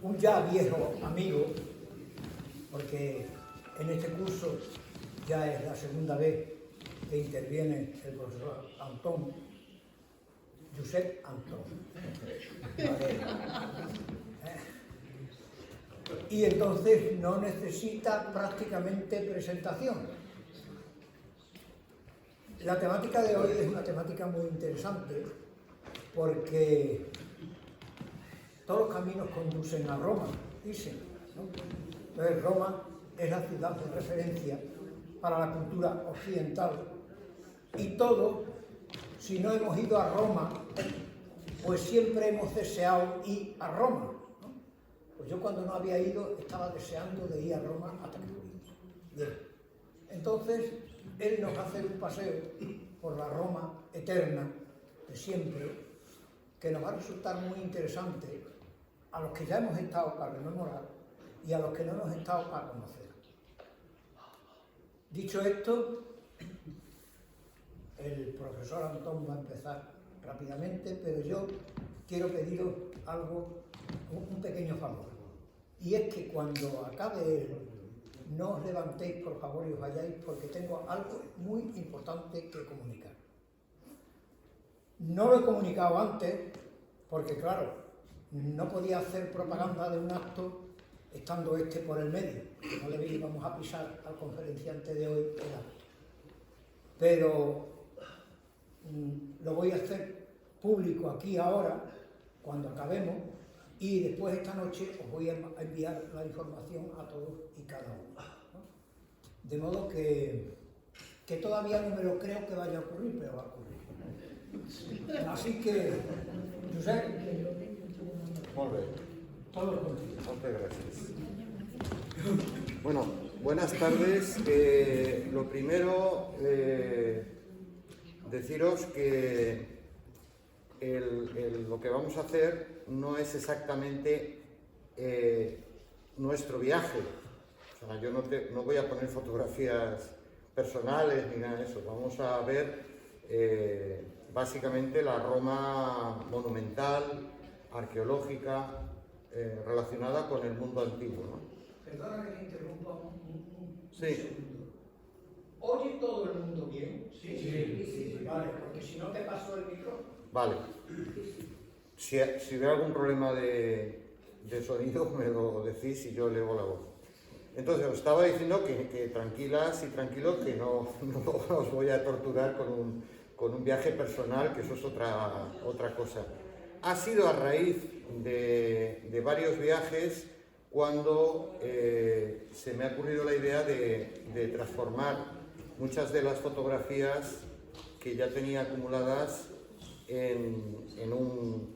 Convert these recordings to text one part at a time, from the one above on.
un ya viejo amigo, porque en este curso ya es la segunda vez que interviene el profesor Antón, Josep Antón. Y entonces no necesita prácticamente presentación. La temática de hoy es una temática muy interesante porque todos los caminos conducen a Roma, dicen, ¿no? Entonces Roma es la ciudad de referencia para la cultura occidental y todo, si no hemos ido a Roma, pues siempre hemos deseado ir a Roma, ¿no? Pues yo cuando no había ido estaba deseando de ir a Roma hasta que fui. Bien. Entonces él nos hace un paseo por la Roma eterna de siempre, que nos va a resultar muy interesante a los que ya hemos estado para rememorar y a los que no hemos estado para conocer. Dicho esto, el profesor Antón va a empezar rápidamente, pero yo quiero pediros algo, un pequeño favor. Y es que cuando acabe él, no os levantéis, por favor, y os vayáis, porque tengo algo muy importante que comunicar. No lo he comunicado antes, porque claro, no podía hacer propaganda de un acto estando este por el medio. No le íbamos a pisar al conferenciante de hoy el acto. Pero lo voy a hacer público aquí ahora, cuando acabemos, y después esta noche os voy a enviar la información a todos y cada uno, ¿no? De modo que todavía no me lo creo que vaya a ocurrir, pero va a ocurrir. Así que, Josep, muy bien. todo contigo. Muchas gracias. Bueno, buenas tardes. Lo primero, deciros que lo que vamos a hacer no es exactamente nuestro viaje. O sea, yo no voy a poner fotografías personales ni nada de eso. Vamos a ver básicamente la Roma monumental, arqueológica, relacionada con el mundo antiguo, ¿no? Perdona que te interrumpa un Sí. segundo. ¿Oye todo el mundo bien? Sí. Vale, porque si no te paso el micrófono. Vale. Si veo algún problema de sonido, me lo decís y yo elevo la voz. Entonces, os estaba diciendo que tranquilas y tranquilos, que no os voy a torturar con un viaje personal, que eso es otra cosa. Ha sido a raíz de varios viajes cuando se me ha ocurrido la idea de transformar muchas de las fotografías que ya tenía acumuladas en un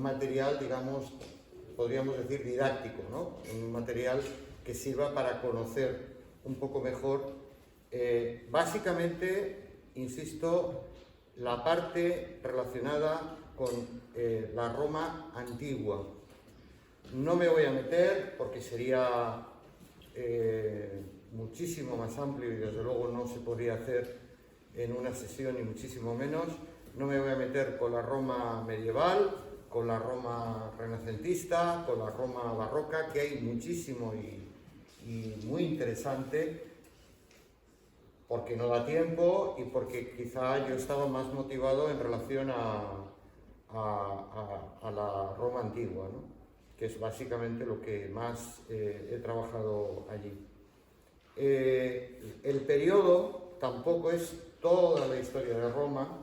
material, digamos, podríamos decir didáctico, ¿no? Un material que sirva para conocer un poco mejor, básicamente, insisto, la parte relacionada con la Roma antigua. No me voy a meter porque sería muchísimo más amplio y desde luego no se podría hacer en una sesión, ni muchísimo menos. No me voy a meter con la Roma medieval, con la Roma renacentista, con la Roma barroca, que hay muchísimo y muy interesante, porque no da tiempo y porque quizá yo estaba más motivado en relación a la Roma antigua, ¿no? Que es básicamente lo que más he trabajado allí. El periodo tampoco es toda la historia de Roma,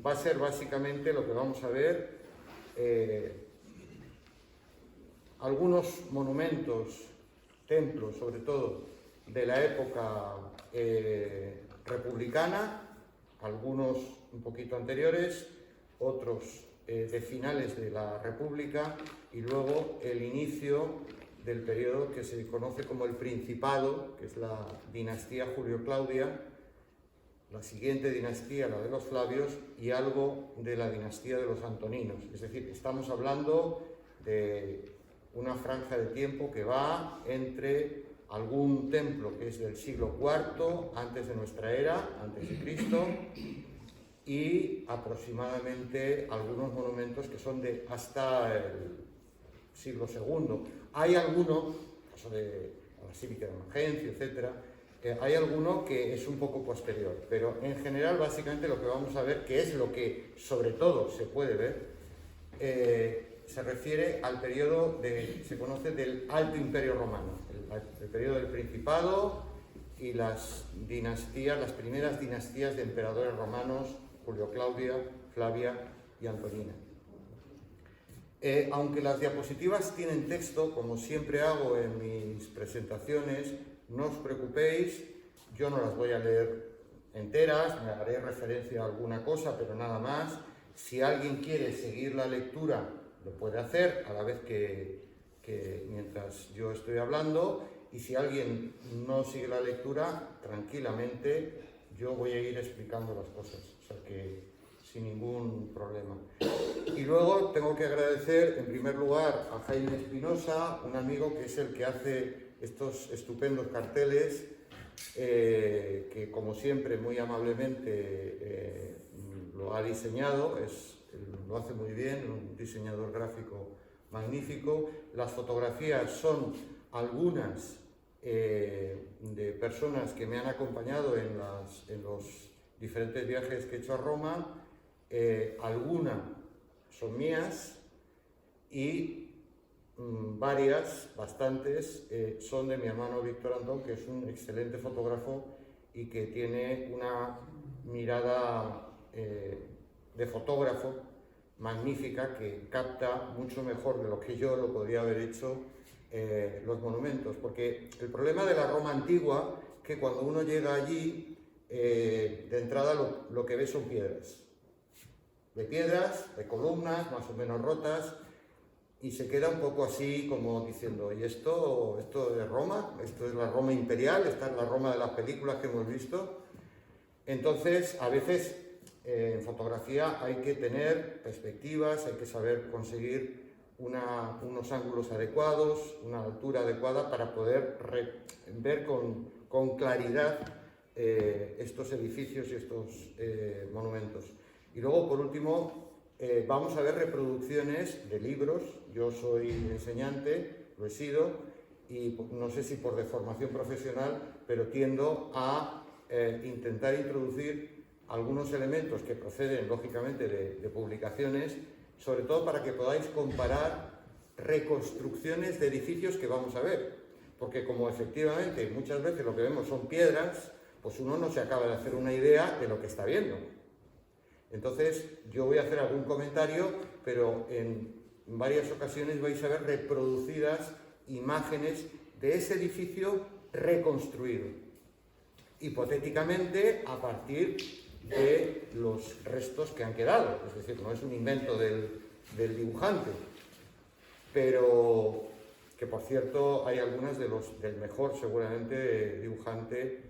va a ser básicamente lo que vamos a ver, algunos monumentos, templos sobre todo, de la época republicana, algunos un poquito anteriores, otros de finales de la República y luego el inicio del periodo que se conoce como el Principado, que es la dinastía Julio-Claudia, la siguiente dinastía, la de los Flavios, y algo de la dinastía de los Antoninos. Es decir, estamos hablando de una franja de tiempo que va entre algún templo que es del siglo IV antes de nuestra era, antes de Cristo, y aproximadamente algunos monumentos que son de hasta el siglo II. Hay alguno, caso de la Basílica de Magencio, etcétera, hay alguno que es un poco posterior, pero en general básicamente lo que vamos a ver, que es lo que sobre todo se puede ver, se refiere al periodo se conoce del Alto Imperio Romano, el periodo del Principado y las dinastías, las primeras dinastías de emperadores romanos, Julio Claudia, Flavia y Antonina. Aunque las diapositivas tienen texto, como siempre hago en mis presentaciones, no os preocupéis, yo no las voy a leer enteras, me haré referencia a alguna cosa, pero nada más. Si alguien quiere seguir la lectura, lo puede hacer a la vez que mientras yo estoy hablando, y si alguien no sigue la lectura, tranquilamente yo voy a ir explicando las cosas, o sea que sin ningún problema. Y luego tengo que agradecer en primer lugar a Jaime Espinosa, un amigo que es el que hace estos estupendos carteles, que como siempre muy amablemente lo ha diseñado, lo hace muy bien, un diseñador gráfico magnífico. Las fotografías son algunas de personas que me han acompañado en los diferentes viajes que he hecho a Roma, algunas son mías y bastantes son de mi hermano Víctor Antón, que es un excelente fotógrafo y que tiene una mirada de fotógrafo magnífica, que capta mucho mejor de lo que yo lo podría haber hecho los monumentos, porque el problema de la Roma antigua, que cuando uno llega allí, de entrada lo que ve son piedras, de columnas más o menos rotas, y se queda un poco así como diciendo, ¿y esto es Roma? ¿Esto es la Roma imperial? ¿Esta es la Roma de las películas que hemos visto? Entonces, a veces en fotografía hay que tener perspectivas, hay que saber conseguir unos ángulos adecuados, una altura adecuada para poder ver con claridad estos edificios y estos monumentos. Y luego, por último, vamos a ver reproducciones de libros. Yo soy enseñante, lo he sido, y no sé si por deformación profesional, pero tiendo a intentar introducir algunos elementos que proceden, lógicamente, de publicaciones, sobre todo para que podáis comparar reconstrucciones de edificios que vamos a ver. Porque como efectivamente muchas veces lo que vemos son piedras, pues uno no se acaba de hacer una idea de lo que está viendo. Entonces, yo voy a hacer algún comentario, pero en varias ocasiones vais a ver reproducidas imágenes de ese edificio reconstruido, hipotéticamente a partir de los restos que han quedado. Es decir, no es un invento del dibujante, pero que, por cierto, hay algunas del mejor, seguramente, dibujante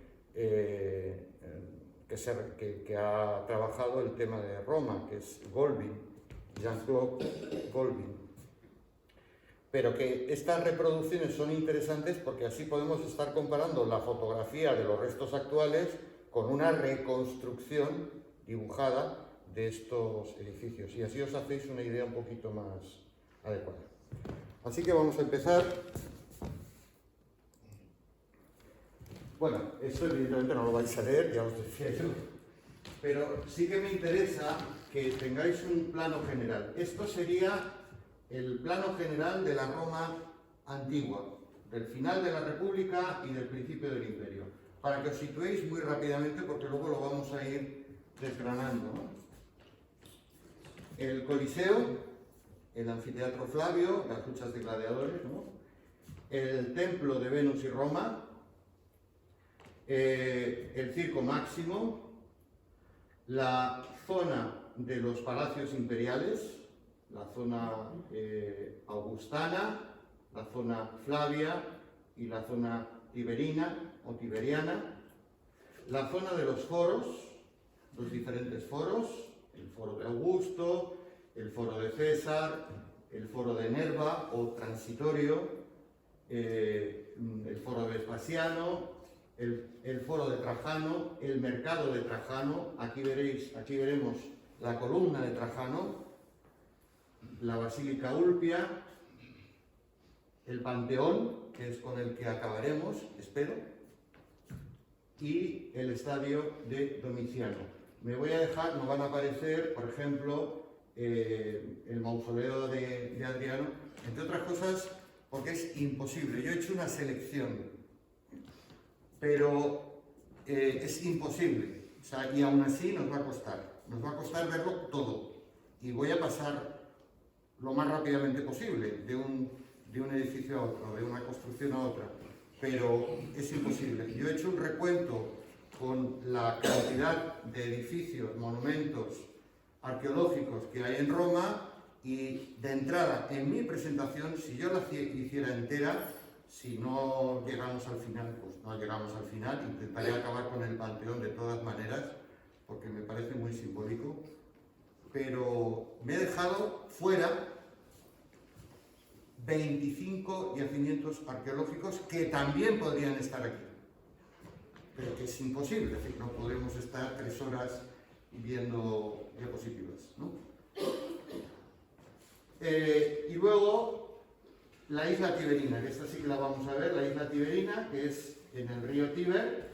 que ha trabajado el tema de Roma, que es Golbin, Jean-Claude Golbin. Pero que estas reproducciones son interesantes porque así podemos estar comparando la fotografía de los restos actuales con una reconstrucción dibujada de estos edificios, y así os hacéis una idea un poquito más adecuada. Así que vamos a empezar. Bueno, esto evidentemente no lo vais a leer, ya os decía yo, pero sí que me interesa que tengáis un plano general. Esto sería el plano general de la Roma antigua, del final de la República y del principio del Imperio, para que os situéis muy rápidamente, porque luego lo vamos a ir desgranando, ¿no? El Coliseo, el Anfiteatro Flavio, las luchas de gladiadores, ¿no? El Templo de Venus y Roma, el Circo Máximo, la zona de los palacios imperiales, la zona augustana, la zona Flavia y la zona tiberina o tiberiana, la zona de los foros, los diferentes foros, el foro de Augusto, el foro de César, el foro de Nerva o transitorio, el foro de Vespasiano, el foro de Trajano, el mercado de Trajano, aquí veremos la columna de Trajano, la Basílica Ulpia, el Panteón, que es con el que acabaremos, espero, y el estadio de Domiciano. Me voy a dejar, nos van a aparecer, por ejemplo, el mausoleo de Adriano, entre otras cosas, porque es imposible. Yo he hecho una selección, pero es imposible. O sea, y aún así nos va a costar verlo todo. Y voy a pasar lo más rápidamente posible de un edificio a otro, de una construcción a otra, pero es imposible. Yo he hecho un recuento con la cantidad de edificios, monumentos arqueológicos que hay en Roma, y de entrada en mi presentación, si yo la hiciera entera, si no llegamos al final, pues no llegamos al final, intentaré acabar con el Panteón de todas maneras, porque me parece muy simbólico, pero me he dejado fuera 25 yacimientos arqueológicos que también podrían estar aquí, pero que es imposible, es decir, no podemos estar 3 horas viendo diapositivas, ¿no? Y luego la isla Tiberina, que esta sí que la vamos a ver, la isla Tiberina, que es en el río Tíber,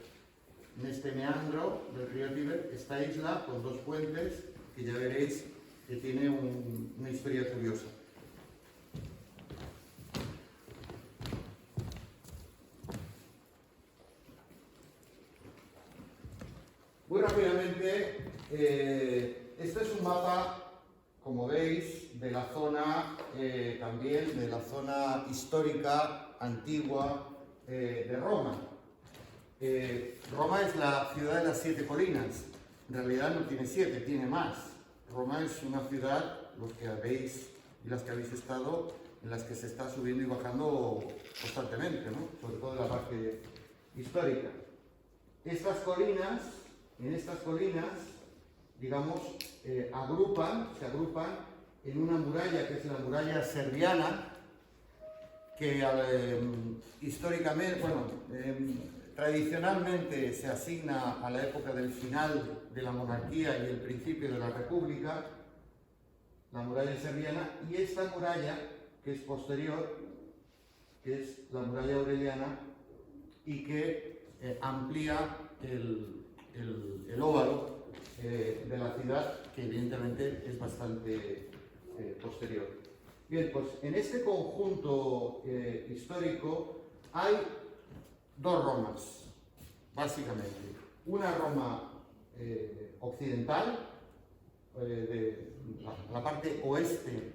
en este meandro del río Tíber, esta isla con 2 puentes, que ya veréis que tiene una historia curiosa. Muy rápidamente, este es un mapa, como veis, de la zona, también de la zona histórica, antigua de Roma. Roma es la ciudad de las 7 colinas. En realidad no tiene 7, tiene más. Roma es una ciudad, los que habéis y las que habéis estado, en las que se está subiendo y bajando constantemente, ¿no? Sobre todo en la parte histórica. Estas colinas, en estas colinas, digamos, se agrupan en una muralla que es la muralla serviana, que históricamente, bueno, tradicionalmente se asigna a la época del final de la monarquía y el principio de la república, la muralla serviana, y esta muralla, que es posterior, que es la muralla aureliana, y que amplía el óvalo de la ciudad, que evidentemente es bastante posterior. Bien, pues en este conjunto histórico hay 2 Romas, básicamente. Una Roma occidental, de la parte oeste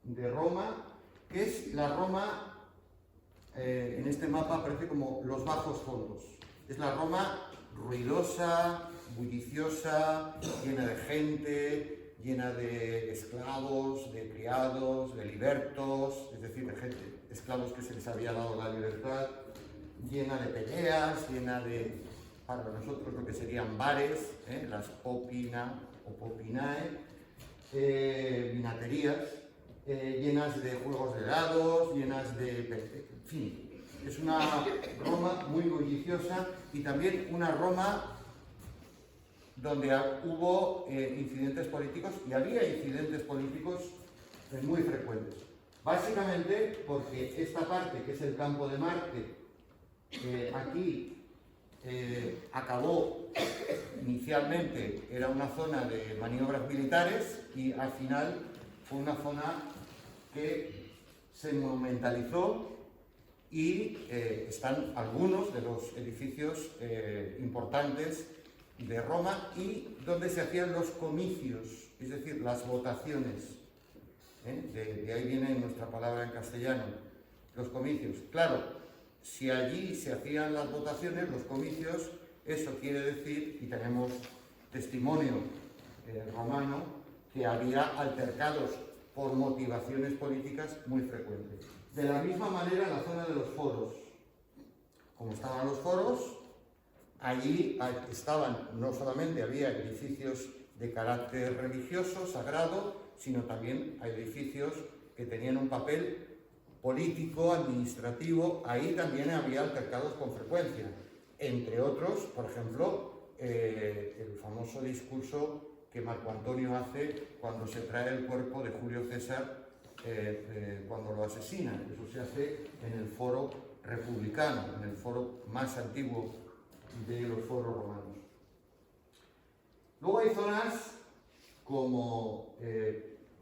de Roma, que es la Roma, en este mapa aparece como los bajos fondos. Es la Roma ruidosa, bulliciosa, llena de gente, llena de esclavos, de criados, de libertos, es decir, de gente, esclavos que se les había dado la libertad, llena de peleas, llena de, para nosotros lo que serían bares, las popina o popinae, vinaterías, llenas de juegos de helados, llenas de, en fin, es una Roma muy bulliciosa, y también una Roma donde hubo incidentes políticos, y había incidentes políticos muy frecuentes. Básicamente porque esta parte, que es el campo de Marte, aquí acabó, inicialmente era una zona de maniobras militares, y al final fue una zona que se monumentalizó, y están algunos de los edificios importantes de Roma, y donde se hacían los comicios, es decir, las votaciones. De ahí viene nuestra palabra en castellano, los comicios. Claro, si allí se hacían las votaciones, los comicios, eso quiere decir, y tenemos testimonio romano, que había altercados por motivaciones políticas muy frecuentes. De la misma manera, en la zona de los foros, como estaban los foros, allí estaban, no solamente había edificios de carácter religioso, sagrado, sino también hay edificios que tenían un papel político, administrativo. Ahí también había altercados con frecuencia. entre otros, por ejemplo, el famoso discurso que Marco Antonio hace cuando se trae el cuerpo de Julio César cuando lo asesinan. Eso se hace en el foro republicano, en el foro más antiguo de los foros romanos. Luego hay zonas como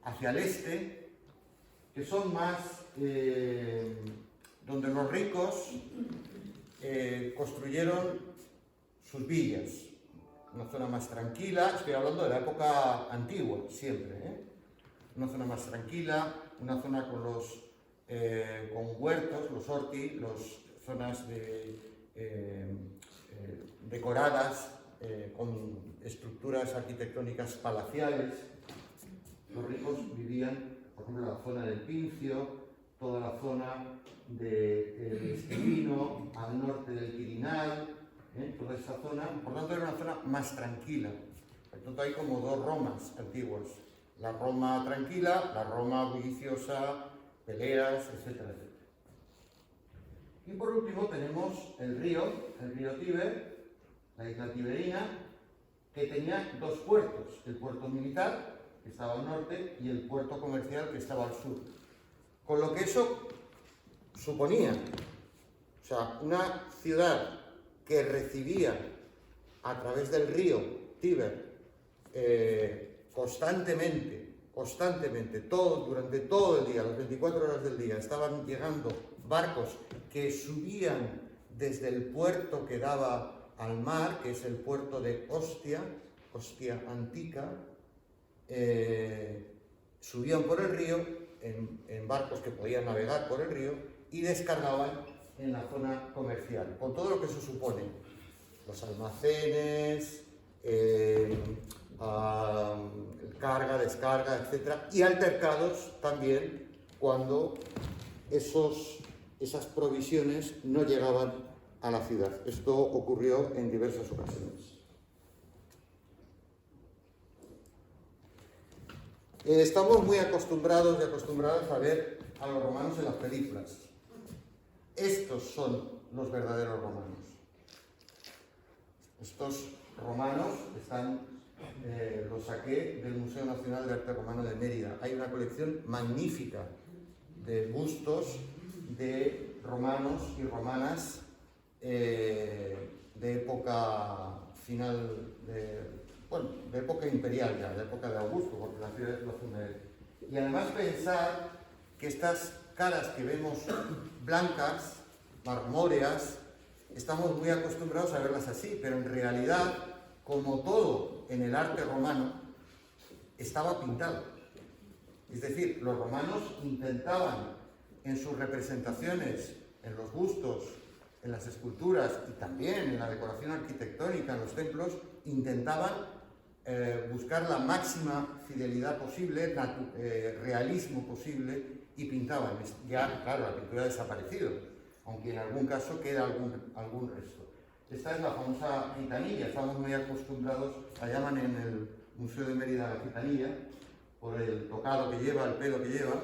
hacia el este, que son más donde los ricos construyeron sus villas. Una zona más tranquila, estoy hablando de la época antigua, siempre, una zona más tranquila, una zona con con huertos, los horti, zonas decoradas, con estructuras arquitectónicas palaciales. Los ricos vivían, por ejemplo, en la zona del Pincio, toda la zona del Esquilino, al norte del Quirinal, toda esa zona. Por tanto, era una zona más tranquila. Por tanto, hay como dos Romas antiguas. La Roma tranquila, la Roma bulliciosa, peleas, etcétera, etcétera. Y por último tenemos el río Tíber, la isla tiberina, que tenía dos puertos, el puerto militar, que estaba al norte, y el puerto comercial, que estaba al sur. Con lo que eso suponía, o sea, una ciudad que recibía a través del río Tíber constantemente, durante todo el día, las 24 horas del día, estaban llegando barcos que subían desde el puerto que daba al mar, que es el puerto de Ostia Antica, subían por el río en barcos que podían navegar por el río y descargaban en la zona comercial, con todo lo que eso supone, los almacenes, carga, descarga, etc. Y altercados también cuando esas provisiones no llegaban a la ciudad. Esto ocurrió en diversas ocasiones. Estamos muy acostumbrados y acostumbradas a ver a los romanos en las películas. Estos son los verdaderos romanos. Estos romanos los saqué del Museo Nacional de Arte Romano de Mérida. Hay una colección magnífica de bustos de romanos y romanas de época final, de época imperial ya, de época de Augusto, porque la ciudad lo funda él. Y además pensar que estas caras que vemos blancas, marmóreas, estamos muy acostumbrados a verlas así, pero en realidad, como todo en el arte romano, estaba pintado. Es decir, los romanos intentaban en sus representaciones, en los bustos, en las esculturas y también en la decoración arquitectónica, en los templos, intentaban buscar la máxima fidelidad posible, realismo posible, y pintaban. Ya, claro, la pintura ha desaparecido, aunque en algún caso queda algún resto. Esta es la famosa gitanilla. Estamos muy acostumbrados, la llaman en el Museo de Mérida la gitanilla, por el tocado que lleva, el pelo que lleva,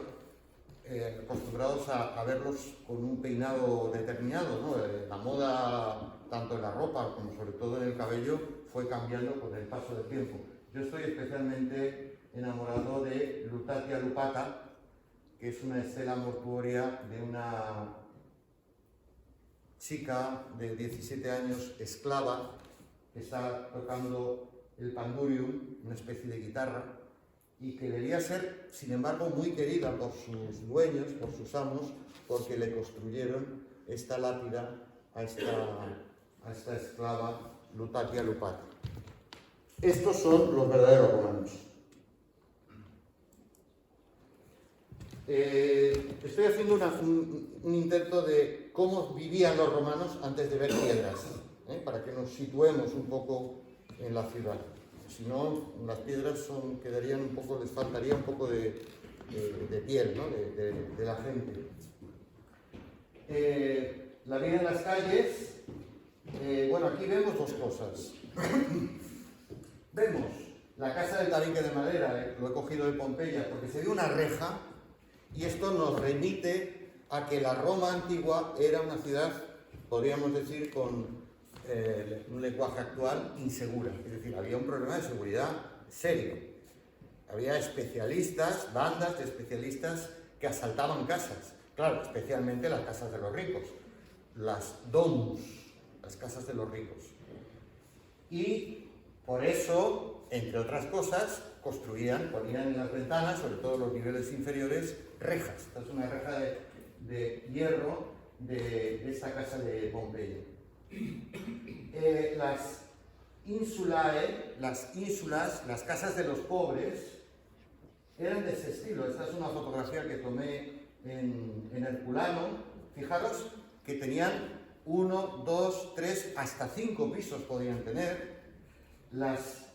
acostumbrados a verlos con un peinado determinado, ¿no? La moda, tanto en la ropa como sobre todo en el cabello, fue cambiando con el paso del tiempo. Yo estoy especialmente enamorado de Lutatia Lupata, que es una estela mortuoria de una chica de 17 años, esclava, que está tocando el pandurium, una especie de guitarra, y que debía ser, sin embargo, muy querida por sus dueños, por sus amos, porque le construyeron esta lápida a esta esclava Lutatia Lupata. Estos son los verdaderos romanos. Estoy haciendo un intento de cómo vivían los romanos antes de ver piedras, para que nos situemos un poco en la ciudad. Si no, las piedras quedarían un poco, les faltaría un poco de piel, ¿no? de la gente. La vida en las calles, bueno, aquí vemos dos cosas. Vemos la casa del tabique de madera, lo he cogido de Pompeya, porque se ve una reja, y esto nos remite a que la Roma antigua era una ciudad, podríamos decir, con un lenguaje actual, insegura. Es decir, había un problema de seguridad serio. Había especialistas, bandas de especialistas que asaltaban casas. Claro, especialmente las casas de los ricos, las domus, las casas de los ricos. Y por eso, entre otras cosas, ponían en las ventanas, sobre todo en los niveles inferiores, rejas. Esta es una reja de hierro de esta casa de Pompeya. Las insulae, las casas de los pobres, eran de ese estilo. Esta es una fotografía que tomé en Herculano. Fijaros que tenían 1, 2, 3, hasta 5 pisos podían tener. Las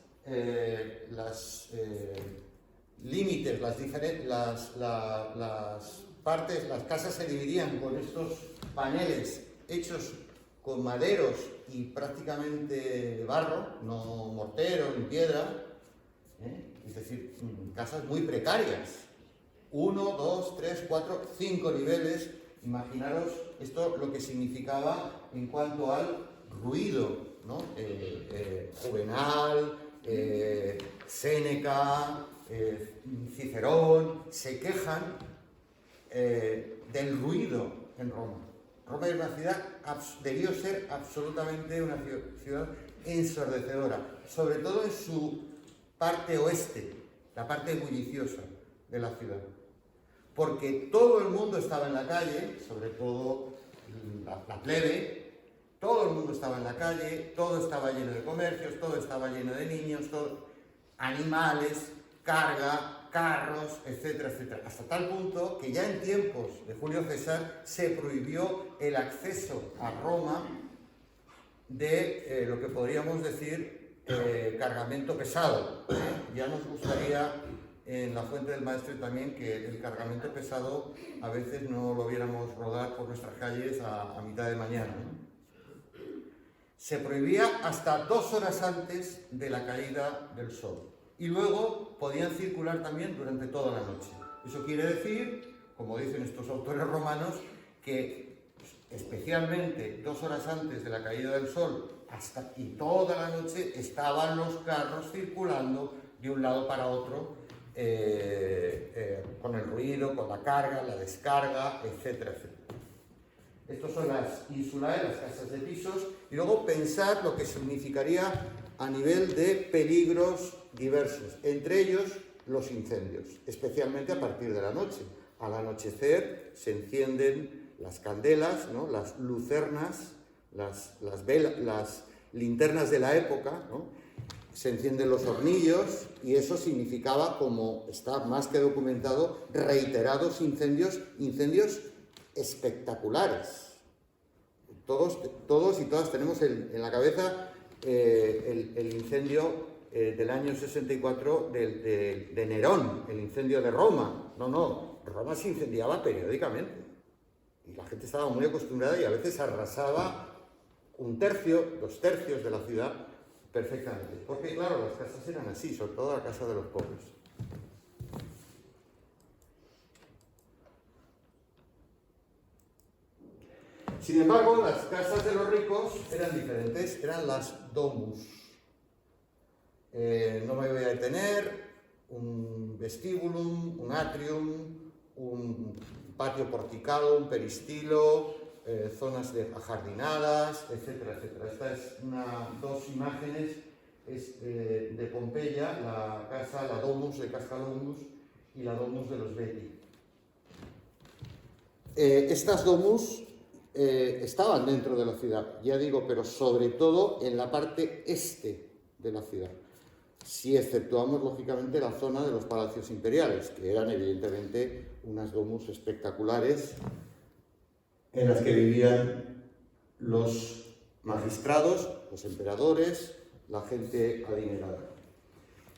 límites, las partes, las casas se dividían con estos paneles hechos con maderos y prácticamente barro, no mortero ni piedra, es decir, casas muy precarias. 1, 2, 3, 4, 5 niveles. Imaginaros esto lo que significaba en cuanto al ruido, ¿no? Juvenal, Séneca, Cicerón, se quejan del ruido en Roma. Roma era una ciudad, debió ser absolutamente una ciudad ensordecedora, sobre todo en su parte oeste, la parte bulliciosa de la ciudad. Porque todo el mundo estaba en la calle, sobre todo la plebe, todo el mundo estaba en la calle, todo estaba lleno de comercios, todo estaba lleno de niños, animales, carga, carros, etcétera, etcétera. Hasta tal punto que ya en tiempos de Julio César se prohibió el acceso a Roma de lo que podríamos decir cargamento pesado. Ya nos gustaría en la Fuente del Maestre también que el cargamento pesado a veces no lo viéramos rodar por nuestras calles a mitad de mañana, ¿no? Se prohibía hasta 2 horas antes de la caída del sol. Y luego podían circular también durante toda la noche. Eso quiere decir, como dicen estos autores romanos, que especialmente 2 horas antes de la caída del sol y toda la noche estaban los carros circulando de un lado para otro, con el ruido, con la carga, la descarga, etcétera, etcétera. Estos son las insulae, las casas de pisos, y luego pensar lo que significaría a nivel de peligros diversos, entre ellos los incendios, especialmente a partir de la noche. Al anochecer se encienden las candelas, ¿no? Las lucernas, las linternas de la época, ¿no? Se encienden los hornillos y eso significaba, como está más que documentado, reiterados incendios espectaculares. Todos y todas tenemos en la cabeza el incendio del año 64 de Nerón, el incendio de Roma. No, Roma se incendiaba periódicamente y la gente estaba muy acostumbrada y a veces arrasaba 1/3, 2/3 de la ciudad perfectamente. Porque claro, las casas eran así, sobre todo la casa de los pobres. Sin embargo, las casas de los ricos eran diferentes, eran las domus. No me voy a detener, un vestíbulum, un atrium, un patio porticado, un peristilo, zonas ajardinadas, etcétera, etcétera. Esta es dos imágenes de Pompeya, la casa, la domus de Cascalomus y la domus de los Beti. Estas domus estaban dentro de la ciudad, ya digo, pero sobre todo en la parte este de la ciudad. Si exceptuamos, lógicamente, la zona de los palacios imperiales, que eran, evidentemente, unas domus espectaculares en las que vivían los magistrados, los emperadores, la gente adinerada.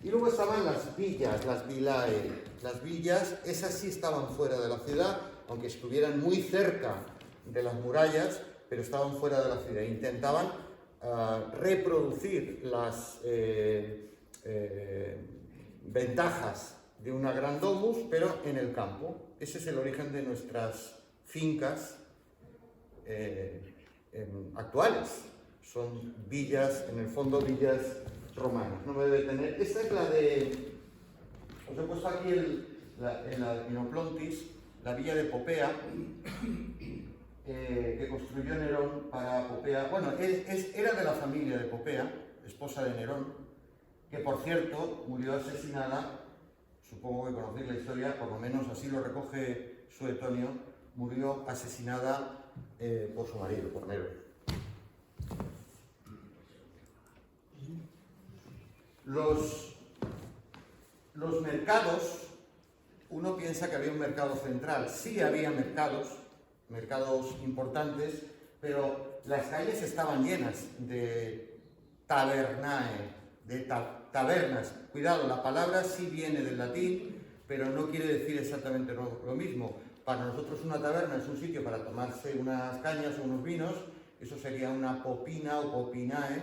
Y luego estaban las villas, las villae. Las villas, esas sí estaban fuera de la ciudad, aunque estuvieran muy cerca de las murallas, pero estaban fuera de la ciudad. Intentaban reproducir las ventajas de una gran domus, pero en el campo. Ese es el origen de nuestras fincas actuales. son villas, en el fondo villas romanas. No me debe tener. Esta es la de... Os he puesto aquí en la Minoplontis, la villa de Popea, que construyó Nerón para Popea. Bueno, era de la familia de Popea, esposa de Nerón, que por cierto murió asesinada, supongo que conocéis la historia, por lo menos así lo recoge Suetonio, murió asesinada por su marido, por Nerón. Los mercados, uno piensa que había un mercado central. Sí había mercados importantes, pero las calles estaban llenas de tabernae, de tabernas. Cuidado, la palabra sí viene del latín, pero no quiere decir exactamente lo mismo. Para nosotros una taberna es un sitio para tomarse unas cañas o unos vinos, eso sería una popina o popinae,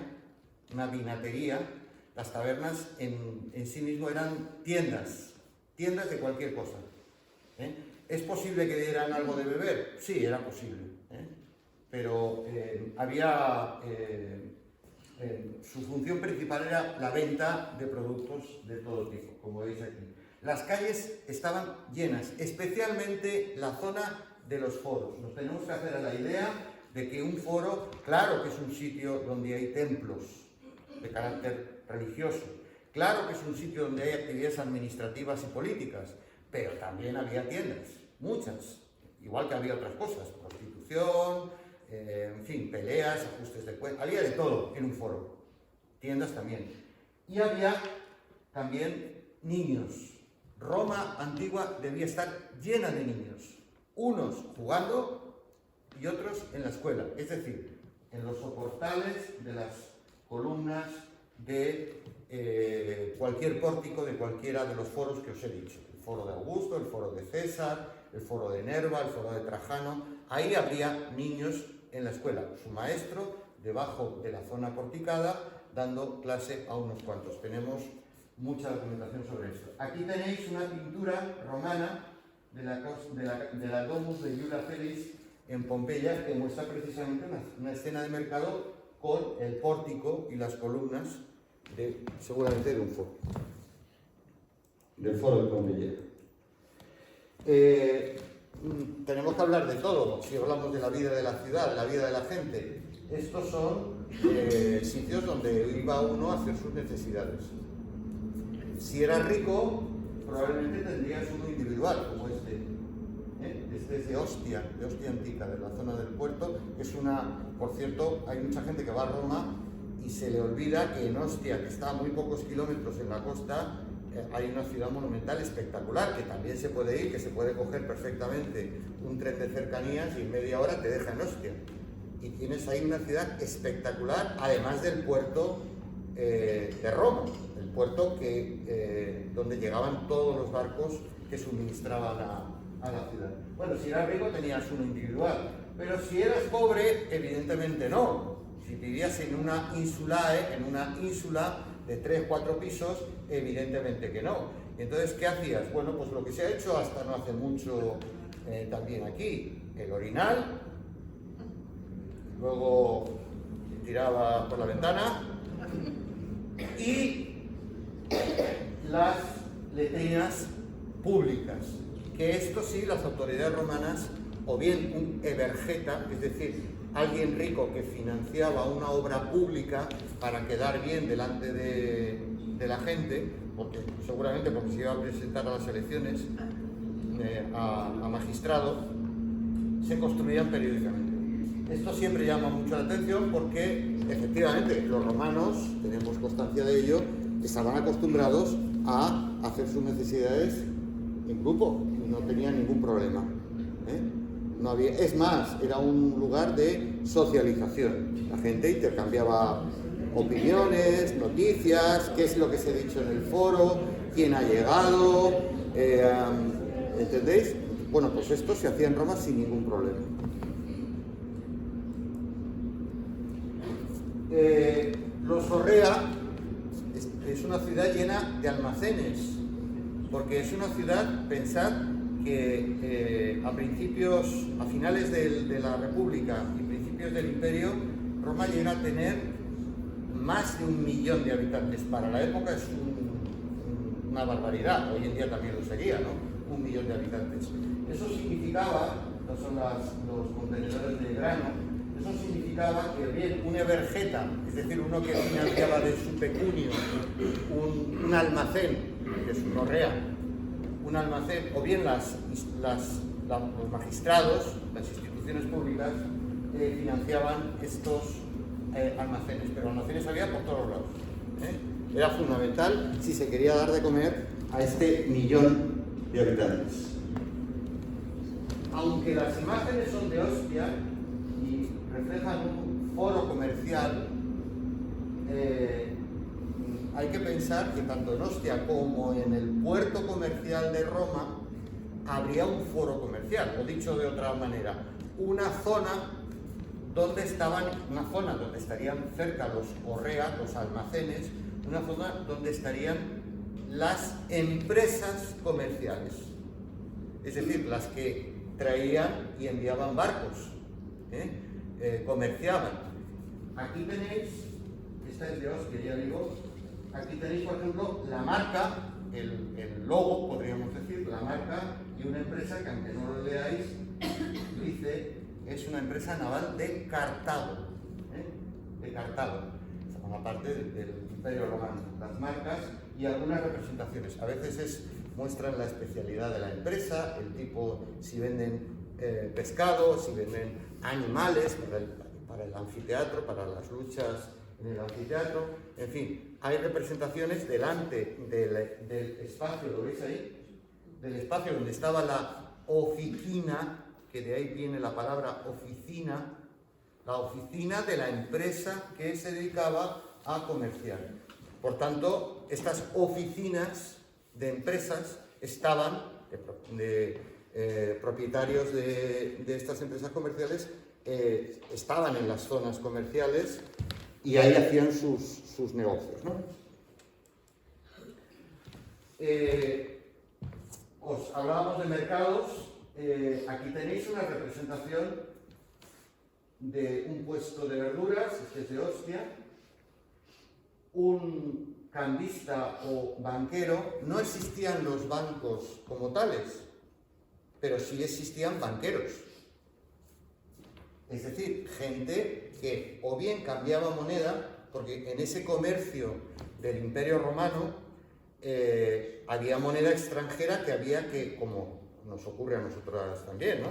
una vinatería. Las tabernas en sí mismo eran tiendas de cualquier cosa. ¿Es posible que dieran algo de beber? Sí, era posible. Pero su función principal era la venta de productos de todo tipo, como veis aquí. Las calles estaban llenas, especialmente la zona de los foros. Nos tenemos que hacer a la idea de que un foro, claro que es un sitio donde hay templos de carácter religioso, claro que es un sitio donde hay actividades administrativas y políticas, pero también había tiendas, muchas, igual que había otras cosas, prostitución, en fin, peleas, ajustes de cuentas, había de todo en un foro, tiendas también. Y había también niños. Roma antigua debía estar llena de niños, unos jugando y otros en la escuela, es decir, en los soportales de las columnas de cualquier pórtico de cualquiera de los foros que os he dicho. El foro de Augusto, el foro de César, el foro de Nerva, el foro de Trajano. Ahí habría niños en la escuela, su maestro debajo de la zona porticada dando clase a unos cuantos. Tenemos mucha documentación sobre esto. Aquí tenéis una pintura romana de la Domus de Iulia Felix en Pompeya que muestra precisamente una escena de mercado con el pórtico y las columnas seguramente de un foro, del foro de Pompeya. Tenemos que hablar de todo, si hablamos de la vida de la ciudad, la vida de la gente. Estos son sitios donde iba uno a hacer sus necesidades. Si eras rico, probablemente tendrías uno individual, como este. Este es de Ostia Antica, de la zona del puerto, que es por cierto, hay mucha gente que va a Roma y se le olvida que en Ostia, que está a muy pocos kilómetros en la costa, hay una ciudad monumental espectacular, que también se puede ir, que se puede coger perfectamente un tren de cercanías y en media hora te deja en Ostia. Y tienes ahí una ciudad espectacular, además del puerto de Roma, el puerto donde llegaban todos los barcos que suministraban a la ciudad. Bueno, si eras rico tenías uno individual, pero si eras pobre, evidentemente no. Si vivías en una ínsula de 3-4 pisos, evidentemente que no. Entonces, ¿qué hacías? Bueno, pues lo que se ha hecho hasta no hace mucho también aquí, el orinal, luego tiraba por la ventana y las letrinas públicas, que esto sí, las autoridades romanas, o bien un evergeta, es decir, alguien rico que financiaba una obra pública para quedar bien delante de la gente, seguramente porque se iba a presentar a las elecciones a magistrado, se construían periódicamente. Esto siempre llama mucho la atención porque, efectivamente, los romanos, tenemos constancia de ello, estaban acostumbrados a hacer sus necesidades en grupo, no tenían ningún problema. No había, es más, era un lugar de socialización. La gente intercambiaba opiniones, noticias, qué es lo que se ha dicho en el foro, quién ha llegado, ¿entendéis? Bueno, pues esto se hacía en Roma sin ningún problema. Los Orrea es una ciudad llena de almacenes, porque es una ciudad, pensad, que a finales de la República y principios del Imperio, Roma llega a tener más de 1 millón de habitantes. Para la época es una barbaridad, hoy en día también lo sería, ¿no? 1 millón de habitantes. Eso significaba, no son los contenedores de grano, eso significaba que bien un evergeta, es decir, uno que financiaba de su pecunio un almacén, que es un horrea, un almacén, o bien los magistrados, las instituciones públicas, financiaban estos almacenes, pero almacenes había por todos lados. Era fundamental si se quería dar de comer a este 1 millón de habitantes. Aunque las imágenes son de Ostia y reflejan un foro comercial, hay que pensar que tanto en Ostia como en el puerto comercial de Roma habría un foro comercial, o dicho de otra manera, una zona donde estarían cerca los horreas, los almacenes, una zona donde estarían las empresas comerciales, es decir, las que traían y enviaban barcos, comerciaban. Aquí tenéis, esta es de Ostia, ya digo, aquí tenéis, por ejemplo, la marca, el logo, podríamos decir, la marca y una empresa que, aunque no lo leáis, dice, es una empresa naval de Cartago, de Cartago, forma parte del Imperio Romano, las marcas y algunas representaciones. A veces muestran la especialidad de la empresa, el tipo, si venden pescado, si venden animales para el anfiteatro, para las luchas en el anfiteatro, en fin, hay representaciones delante del espacio, ¿lo veis ahí? Del espacio donde estaba la oficina, que de ahí viene la palabra oficina, la oficina de la empresa que se dedicaba a comerciar. Por tanto, estas oficinas de empresas estaban, propietarios de estas empresas comerciales, estaban en las zonas comerciales y ahí hacían sus negocios, ¿no? Os hablábamos de mercados. Aquí tenéis una representación de un puesto de verduras, este es de Ostia, un cambista o banquero. No existían los bancos como tales, pero sí existían banqueros. Es decir, gente que o bien cambiaba moneda, porque en ese comercio del Imperio Romano había moneda extranjera que había que, como nos ocurre a nosotros también, ¿no?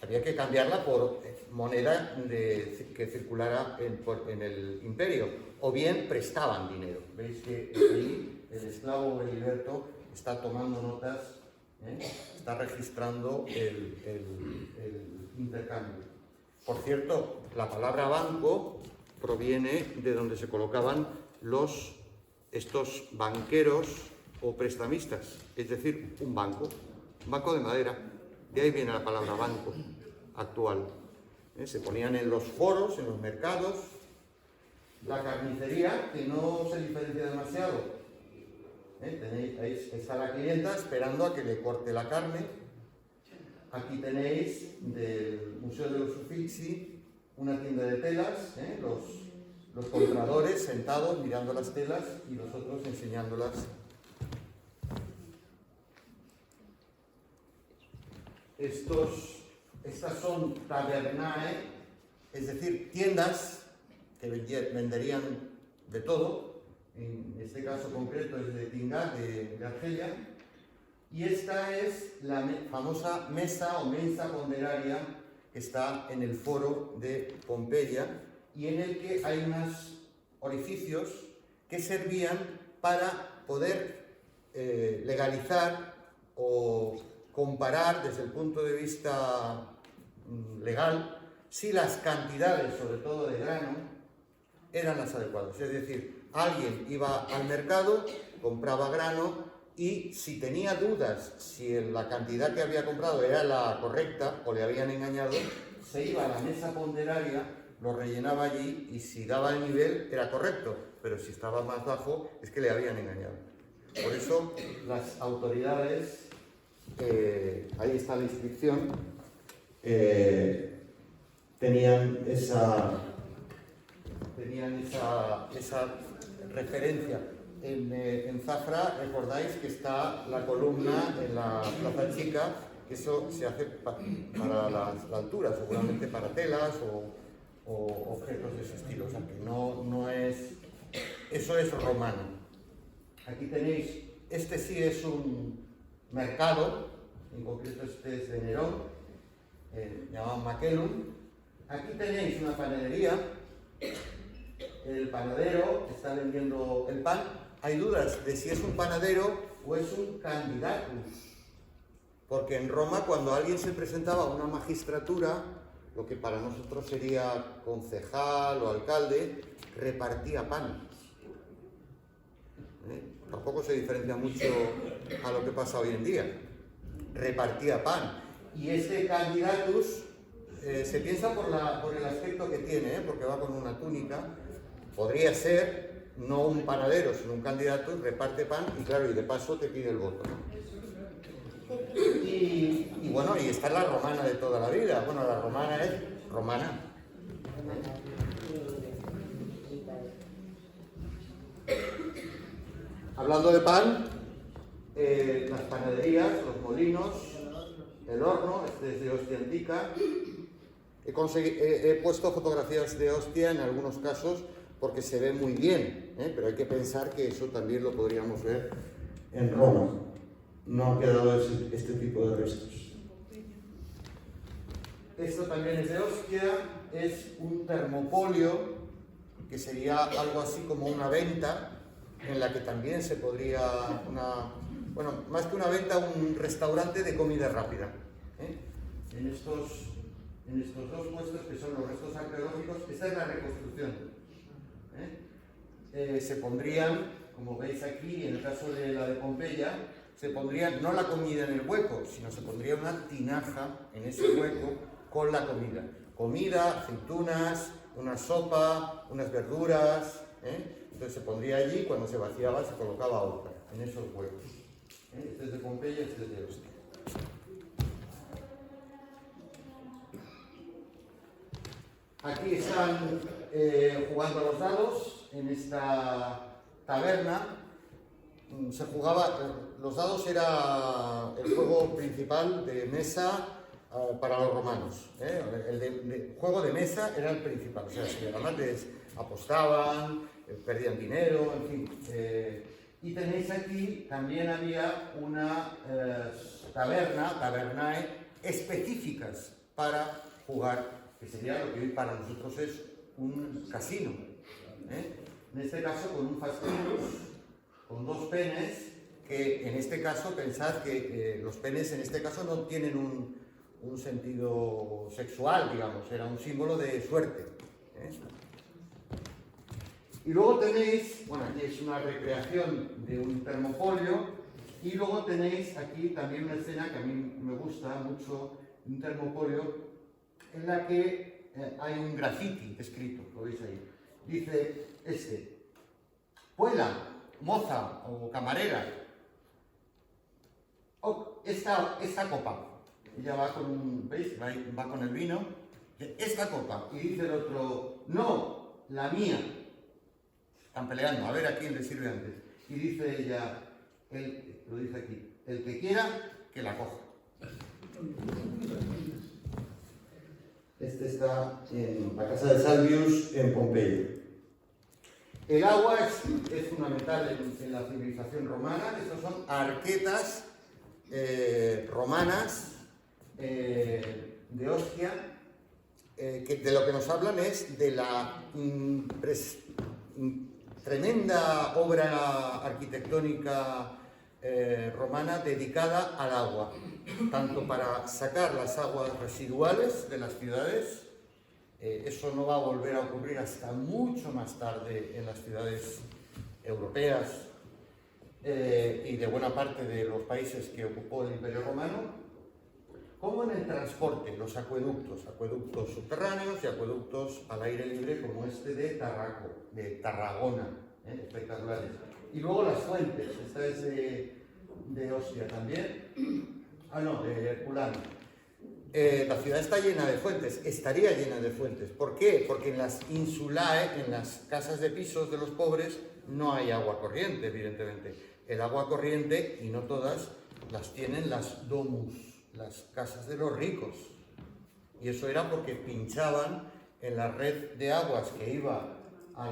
Había que cambiarla por moneda que circulara en el imperio, o bien prestaban dinero. Veis que ahí el esclavo Beliberto está tomando notas, está registrando el intercambio. Por cierto, la palabra banco proviene de donde se colocaban estos banqueros o prestamistas, es decir, un banco de madera. De ahí viene la palabra banco actual. Se ponían en los foros, en los mercados. La carnicería, que no se diferencia demasiado. Ahí está la clienta esperando a que le corte la carne. Aquí tenéis del Museo de los Uffizi una tienda de telas, los compradores sentados mirando las telas y los otros enseñándolas. Estas son tabernae, es decir, tiendas que venderían de todo. En este caso concreto es de Tingat, de Argelia. Y esta es la famosa mesa o mensa ponderaria que está en el foro de Pompeya y en el que hay unos orificios que servían para poder legalizar o comparar desde el punto de vista legal si las cantidades, sobre todo de grano, eran las adecuadas. Es decir, alguien iba al mercado, compraba grano y si tenía dudas si la cantidad que había comprado era la correcta o le habían engañado, se iba a la mesa ponderaria, lo rellenaba allí y si daba el nivel era correcto, pero si estaba más bajo es que le habían engañado. Por eso las autoridades, ahí está la inscripción, tenían tenían esa referencia. En Zafra, recordáis que está la columna en la Plaza Chica, que eso se hace para la altura, seguramente para telas o objetos de ese estilo, o sea que no es... Eso es romano. Aquí tenéis, este sí es un mercado, en concreto este es de Nerón, llamado Macellum. Aquí tenéis una panadería, el panadero está vendiendo el pan. Hay dudas de si es un panadero o es un candidatus, porque en Roma cuando alguien se presentaba a una magistratura, lo que para nosotros sería concejal o alcalde, repartía pan. Tampoco se diferencia mucho a lo que pasa hoy en día. Repartía pan. Y este candidatus se piensa por el aspecto que tiene, porque va con una túnica. Podría ser no un panadero, sino un candidato, reparte pan y claro, y de paso te pide el voto. Y bueno, y esta es la romana de toda la vida. Bueno, la romana es romana. Hablando de pan, las panaderías, los molinos, el horno, este es de Ostia Antica. He puesto fotografías de Ostia en algunos casos porque se ve muy bien, pero hay que pensar que eso también lo podríamos ver en Roma. No ha quedado este tipo de restos. Esto también es de Ostia, es un termopolio, que sería algo así como una venta, en la que también se podría, bueno, más que una venta, un restaurante de comida rápida. En estos dos puestos que son los restos arqueológicos, esta es la reconstrucción. Se pondrían, como veis aquí, en el caso de la de Pompeya, se pondría no la comida en el hueco, sino se pondría una tinaja en ese hueco con la comida. Comida, aceitunas, una sopa, unas verduras. Entonces se pondría allí, cuando se vaciaba se colocaba otra en esos huecos. Este es de Pompeya, este es de Ostia. Aquí están jugando a los dados en esta taberna. Se jugaba, los dados era el juego principal de mesa para los romanos. El juego de mesa era el principal, o sea, si los amantes apostaban, perdían dinero, en fin. Y tenéis aquí, también había una tabernae, específicas para jugar, que sería lo que hoy para nosotros es un casino. En este caso con un fastinus, con dos penes, que en este caso pensad que los penes en este caso no tienen un sentido sexual, digamos, era un símbolo de suerte. Y luego tenéis, bueno, aquí es una recreación de un termopolio, y luego tenéis aquí también una escena que a mí me gusta mucho, un termopolio, en la que hay un graffiti escrito, lo veis ahí. Dice puela, moza o camarera, esta copa. Ella va con, ¿veis? Va con el vino, esta copa. Y dice el otro, no, la mía. Están peleando, a ver a quién le sirve antes. Y dice ella, lo dice aquí, el que quiera, que la coja. Este está en la casa de Salvius, en Pompeya. El agua es fundamental en la civilización romana. Estos son arquetas romanas de Ostia, que de lo que nos hablan es de la tremenda obra arquitectónica romana dedicada al agua, tanto para sacar las aguas residuales de las ciudades. Eso no va a volver a ocurrir hasta mucho más tarde en las ciudades europeas y de buena parte de los países que ocupó el Imperio Romano, como en el transporte, los acueductos subterráneos y acueductos al aire libre como este de Tarragona, espectaculares. Y luego las fuentes, esta es de Ostia también, de Herculano. la ciudad está llena de fuentes, estaría llena de fuentes. ¿Por qué? Porque en las insulae, en las casas de pisos de los pobres, no hay agua corriente, evidentemente. El agua corriente, y no todas, las tienen las domus, las casas de los ricos. Y eso era porque pinchaban en la red de aguas que iba a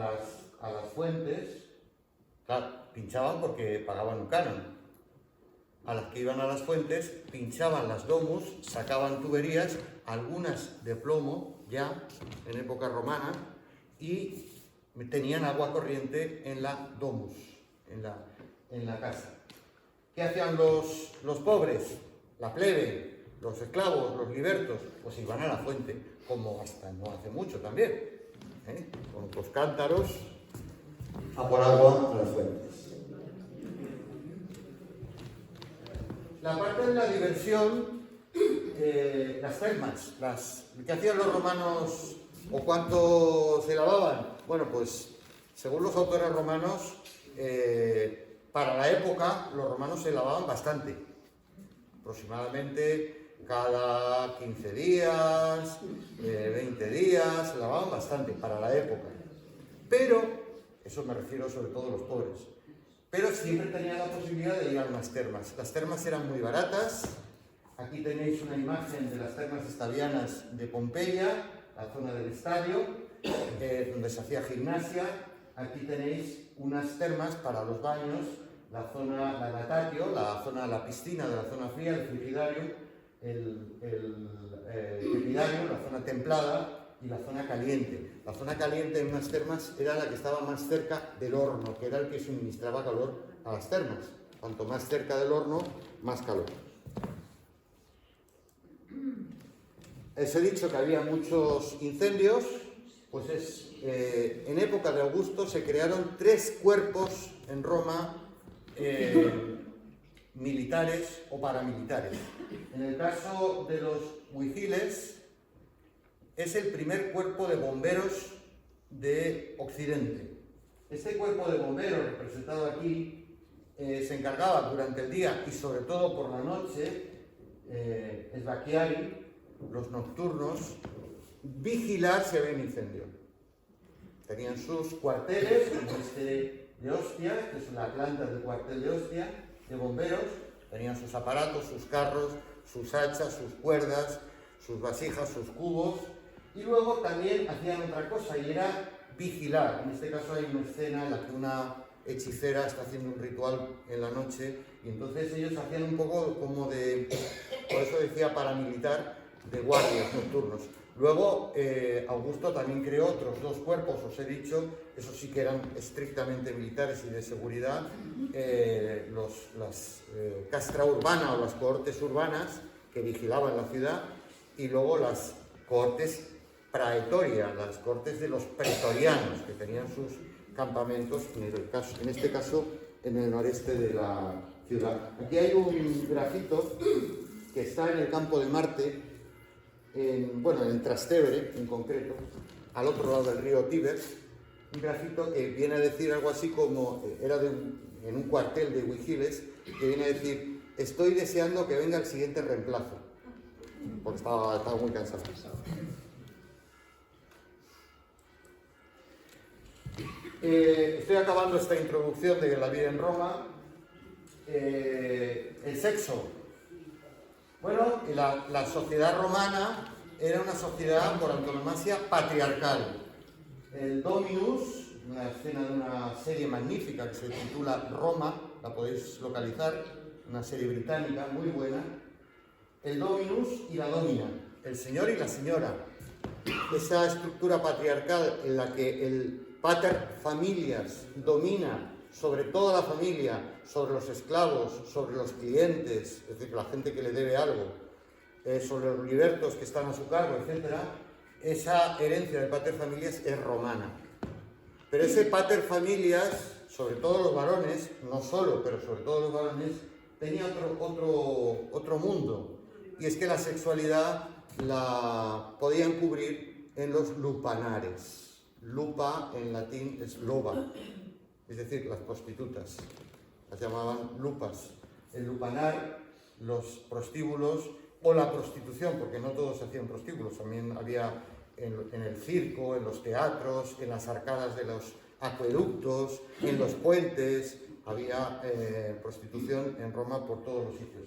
las fuentes. Claro, pinchaban porque pagaban un canon. A las que iban a las fuentes, pinchaban las domus, sacaban tuberías, algunas de plomo ya en época romana, y tenían agua corriente en la domus, en la casa. ¿Qué hacían los pobres, la plebe, los esclavos, los libertos? Pues iban a la fuente, como hasta no hace mucho también, con los cántaros a por agua a las fuentes. La parte de la diversión, las termas, ¿qué hacían los romanos o cuánto se lavaban? Bueno, pues según los autores romanos, para la época los romanos se lavaban bastante, aproximadamente cada 15 días, 20 días, se lavaban bastante para la época. Pero, eso me refiero sobre todo a los pobres, pero siempre tenían la posibilidad de ir a unas termas. Las termas eran muy baratas. Aquí tenéis una imagen de las termas estavianas de Pompeya, la zona del estadio, donde se hacía gimnasia. Aquí tenéis unas termas para los baños, la zona, la natatio, la zona, la piscina de la zona fría, el frigidario, el frigidario, la zona templada, y la zona caliente. La zona caliente en unas termas era la que estaba más cerca del horno, que era el que suministraba calor a las termas. Cuanto más cerca del horno, más calor. Os he dicho que había muchos incendios, pues en época de Augusto se crearon 3 cuerpos en Roma militares o paramilitares. En el caso de los vigiles, es el primer cuerpo de bomberos de Occidente. Este cuerpo de bomberos, representado aquí, se encargaba durante el día y sobre todo por la noche, sbacchiari, los nocturnos, vigilar si había un incendio. Tenían sus cuarteles, como este de Ostia, que es la planta del cuartel de Ostia, de bomberos. Tenían sus aparatos, sus carros, sus hachas, sus cuerdas, sus vasijas, sus cubos. Y luego también hacían otra cosa, y era vigilar. En este caso hay una escena en la que una hechicera está haciendo un ritual en la noche, y entonces ellos hacían un poco como de, por eso decía paramilitar, de guardias nocturnos. Luego Augusto también creó otros 2 cuerpos, os he dicho, esos sí que eran estrictamente militares y de seguridad, las castra urbana o las cohortes urbanas que vigilaban la ciudad, y luego las cohortes praetoria, las cortes de los pretorianos, que tenían sus campamentos, en este caso, en el noreste de la ciudad. Aquí hay un grafito que está en el campo de Marte, en Trastevere en concreto, al otro lado del río Tíber, un grafito que viene a decir algo así como, era en un cuartel de vigiles, que viene a decir: estoy deseando que venga el siguiente reemplazo, porque estaba muy cansado. Estoy acabando esta introducción de la vida en Roma. El sexo. Bueno, la sociedad romana era una sociedad por antonomasia patriarcal. El Dominus, una escena de una serie magnífica que se titula Roma, la podéis localizar, una serie británica muy buena. El Dominus y la Domina, el señor y la señora. Esa estructura patriarcal en la que el pater familias domina sobre toda la familia, sobre los esclavos, sobre los clientes, es decir, la gente que le debe algo, sobre los libertos que están a su cargo, etc. Esa herencia del pater familias es romana. Pero ese pater familias, sobre todo los varones, no solo, pero sobre todo los varones, tenía otro mundo. Y es que la sexualidad la podían cubrir en los lupanares. Lupa en latín es loba, es decir, las prostitutas, las llamaban lupas. El lupanar, los prostíbulos, o la prostitución, porque no todos se hacían prostíbulos, también había en el circo, en los teatros, en las arcadas de los acueductos, en los puentes, había prostitución en Roma por todos los sitios.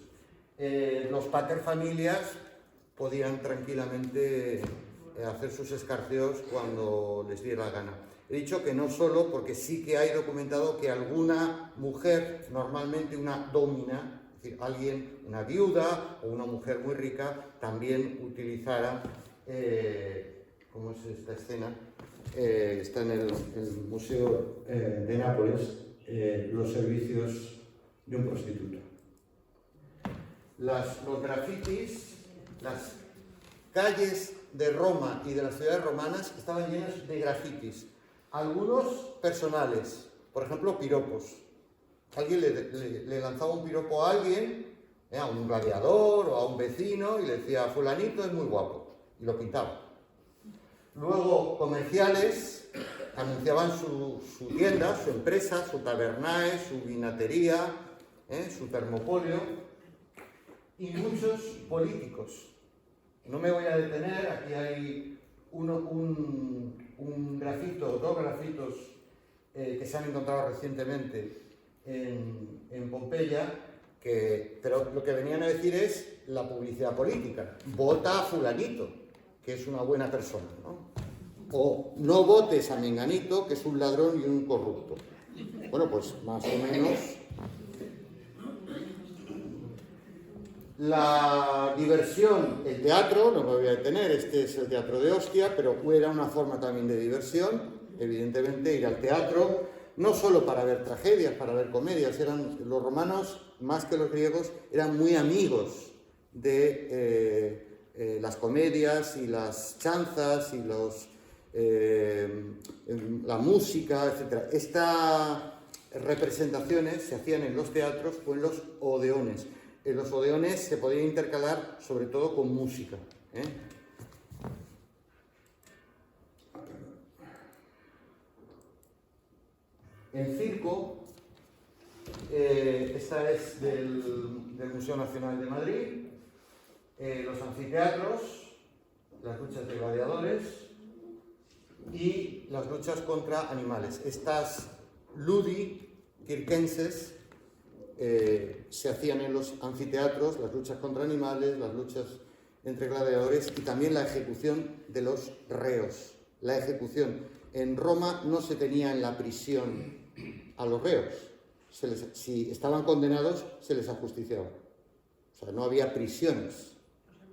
Los paterfamilias podían tranquilamente hacer sus escarceos cuando les diera la gana. He dicho que no solo, porque sí que hay documentado que alguna mujer, normalmente una domina, es decir, alguien, una viuda o una mujer muy rica, también utilizara, ¿cómo es esta escena? Está en el Museo de Nápoles, los servicios de un prostituto. Los grafitis, las calles de Roma y de las ciudades romanas estaban llenas de grafitis, algunos personales, por ejemplo, piropos. Alguien le lanzaba un piropo a alguien, a un gladiador o a un vecino, y le decía, fulanito es muy guapo, y lo pintaba. Luego, comerciales anunciaban su tienda, su empresa, su tabernae, su vinatería, su termopolio, y muchos políticos. No me voy a detener, aquí hay un grafito, dos grafitos que se han encontrado recientemente en Pompeya, pero lo que venían a decir es la publicidad política. Vota a fulanito, que es una buena persona, ¿no? O no votes a menganito, que es un ladrón y un corrupto. Bueno, pues más o menos. La diversión, el teatro, no me voy a detener, este es el teatro de Ostia, pero era una forma también de diversión, evidentemente ir al teatro, no solo para ver tragedias, para ver comedias, los romanos, más que los griegos, eran muy amigos de las comedias y las chanzas y la música, etc. Estas representaciones se hacían en los teatros o en los odeones. En los odeones se podían intercalar sobre todo con música. El circo, esta es del Museo Nacional de Madrid, los anfiteatros, las luchas de gladiadores y las luchas contra animales. Estas ludi circenses se hacían en los anfiteatros, las luchas contra animales, las luchas entre gladiadores y también la ejecución de los reos. La ejecución. En Roma no se tenía en la prisión a los reos. Si estaban condenados, se les ajusticiaba. O sea, no había prisiones,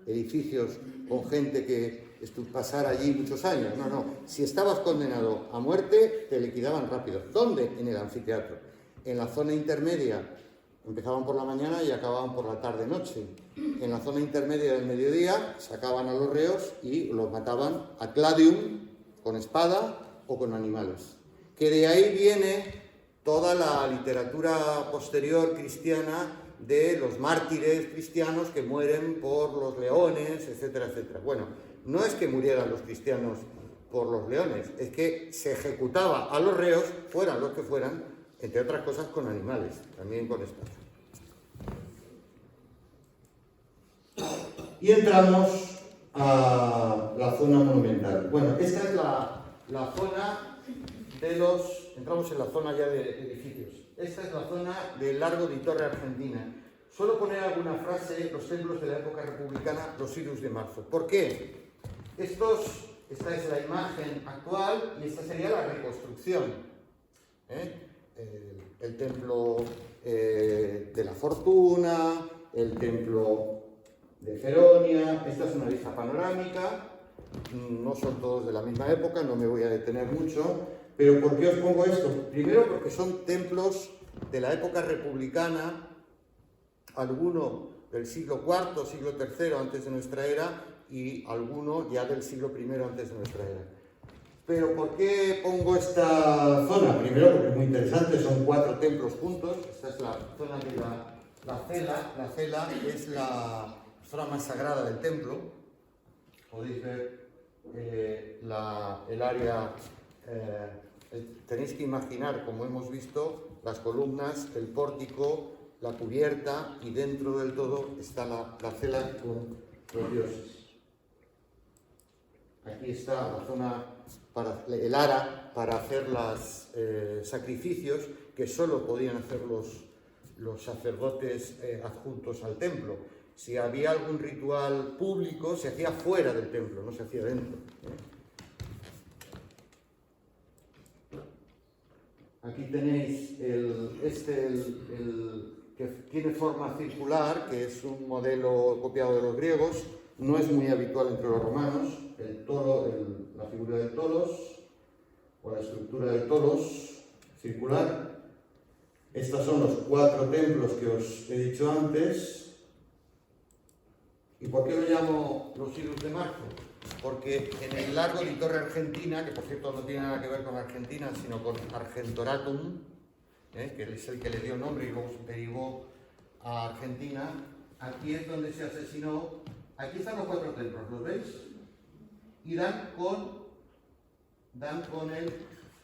edificios con gente que pasara allí muchos años. No. Si estabas condenado a muerte, te liquidaban rápido. ¿Dónde? En el anfiteatro. En la zona intermedia, empezaban por la mañana y acababan por la tarde-noche. En la zona intermedia del mediodía sacaban a los reos y los mataban a cladium, con espada o con animales. Que de ahí viene toda la literatura posterior cristiana de los mártires cristianos que mueren por los leones, etcétera, etcétera. Bueno, no es que murieran los cristianos por los leones, es que se ejecutaba a los reos, fueran los que fueran, entre otras cosas con animales, también con espada. Y entramos a la zona monumental. Bueno, esta es la zona de entramos en la zona ya de edificios. Esta es la zona del Largo di Torre Argentina. Suelo poner alguna frase, los templos de la época republicana, los Cirus de marzo. ¿Por qué? Esta es la imagen actual y esta sería la reconstrucción. El templo de la Fortuna, el templo de Feronia. Esta es una vista panorámica. No son todos de la misma época, no me voy a detener mucho. Pero ¿por qué os pongo esto? Primero porque son templos de la época republicana, alguno del siglo IV, siglo III antes de nuestra era y alguno ya del siglo I antes de nuestra era. Pero ¿por qué pongo esta zona? Primero porque es muy interesante, son 4 templos juntos. Esta es la zona de la cela. La cela es la zona más sagrada del templo. Podéis ver el área... tenéis que imaginar, como hemos visto, las columnas, el pórtico, la cubierta y dentro del todo está la cela con los dioses. Aquí está la zona, el ara, para hacer los sacrificios que solo podían hacer los sacerdotes adjuntos al templo. Si había algún ritual público, se hacía fuera del templo, no se hacía dentro. Aquí tenéis el que tiene forma circular, que es un modelo copiado de los griegos. No es muy habitual entre los romanos, la figura del tolos, o la estructura del tolos circular. Estos son los 4 templos que os he dicho antes. ¿Y por qué lo llamo los Idus de marzo? Porque en el largo de Torre Argentina, que por cierto no tiene nada que ver con Argentina, sino con Argentoratum, que es el que le dio nombre y luego se derivó a Argentina, aquí es donde se asesinó. Aquí están los 4 templos, ¿los veis? Y dan con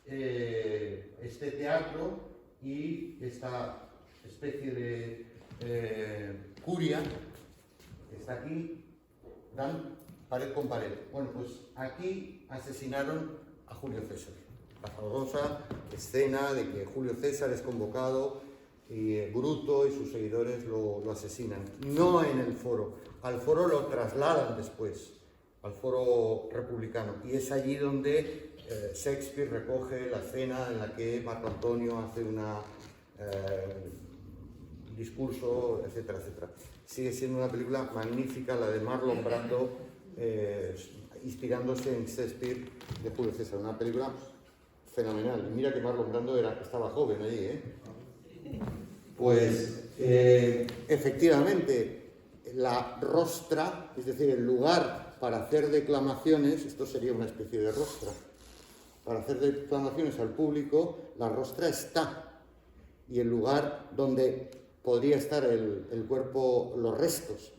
este teatro y esta especie de curia que está aquí, dan pared con pared. Bueno, pues aquí asesinaron a Julio César. La famosa escena de que Julio César es convocado y Bruto y sus seguidores lo asesinan. No en el foro, al foro lo trasladan después, al foro republicano. Y es allí donde Shakespeare recoge la escena en la que Marco Antonio hace un discurso, etcétera, etcétera. Sigue siendo una película magnífica, la de Marlon Brando, inspirándose en Shakespeare de Julio César. Una película fenomenal. Mira que Marlon Brando estaba joven allí, Pues, efectivamente, la rostra, es decir, el lugar para hacer declamaciones, esto sería una especie de rostra, para hacer declamaciones al público, la rostra está, y el lugar donde podría estar el cuerpo, los restos,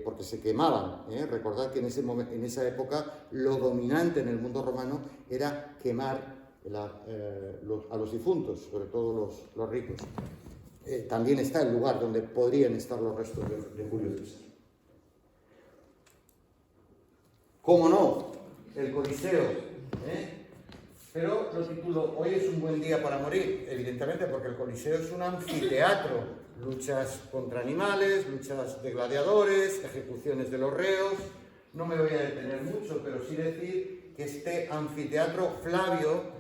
porque se quemaban. Recordad que en esa época lo dominante en el mundo romano era quemar a los difuntos, sobre todo los ricos. También está el lugar donde podrían estar los restos de Julio César. ¿Cómo no? El Coliseo. Pero lo titulo Hoy es un buen día para morir, evidentemente porque el Coliseo es un anfiteatro. Luchas contra animales, luchas de gladiadores, ejecuciones de los reos. No me voy a detener mucho, pero sí decir que este anfiteatro Flavio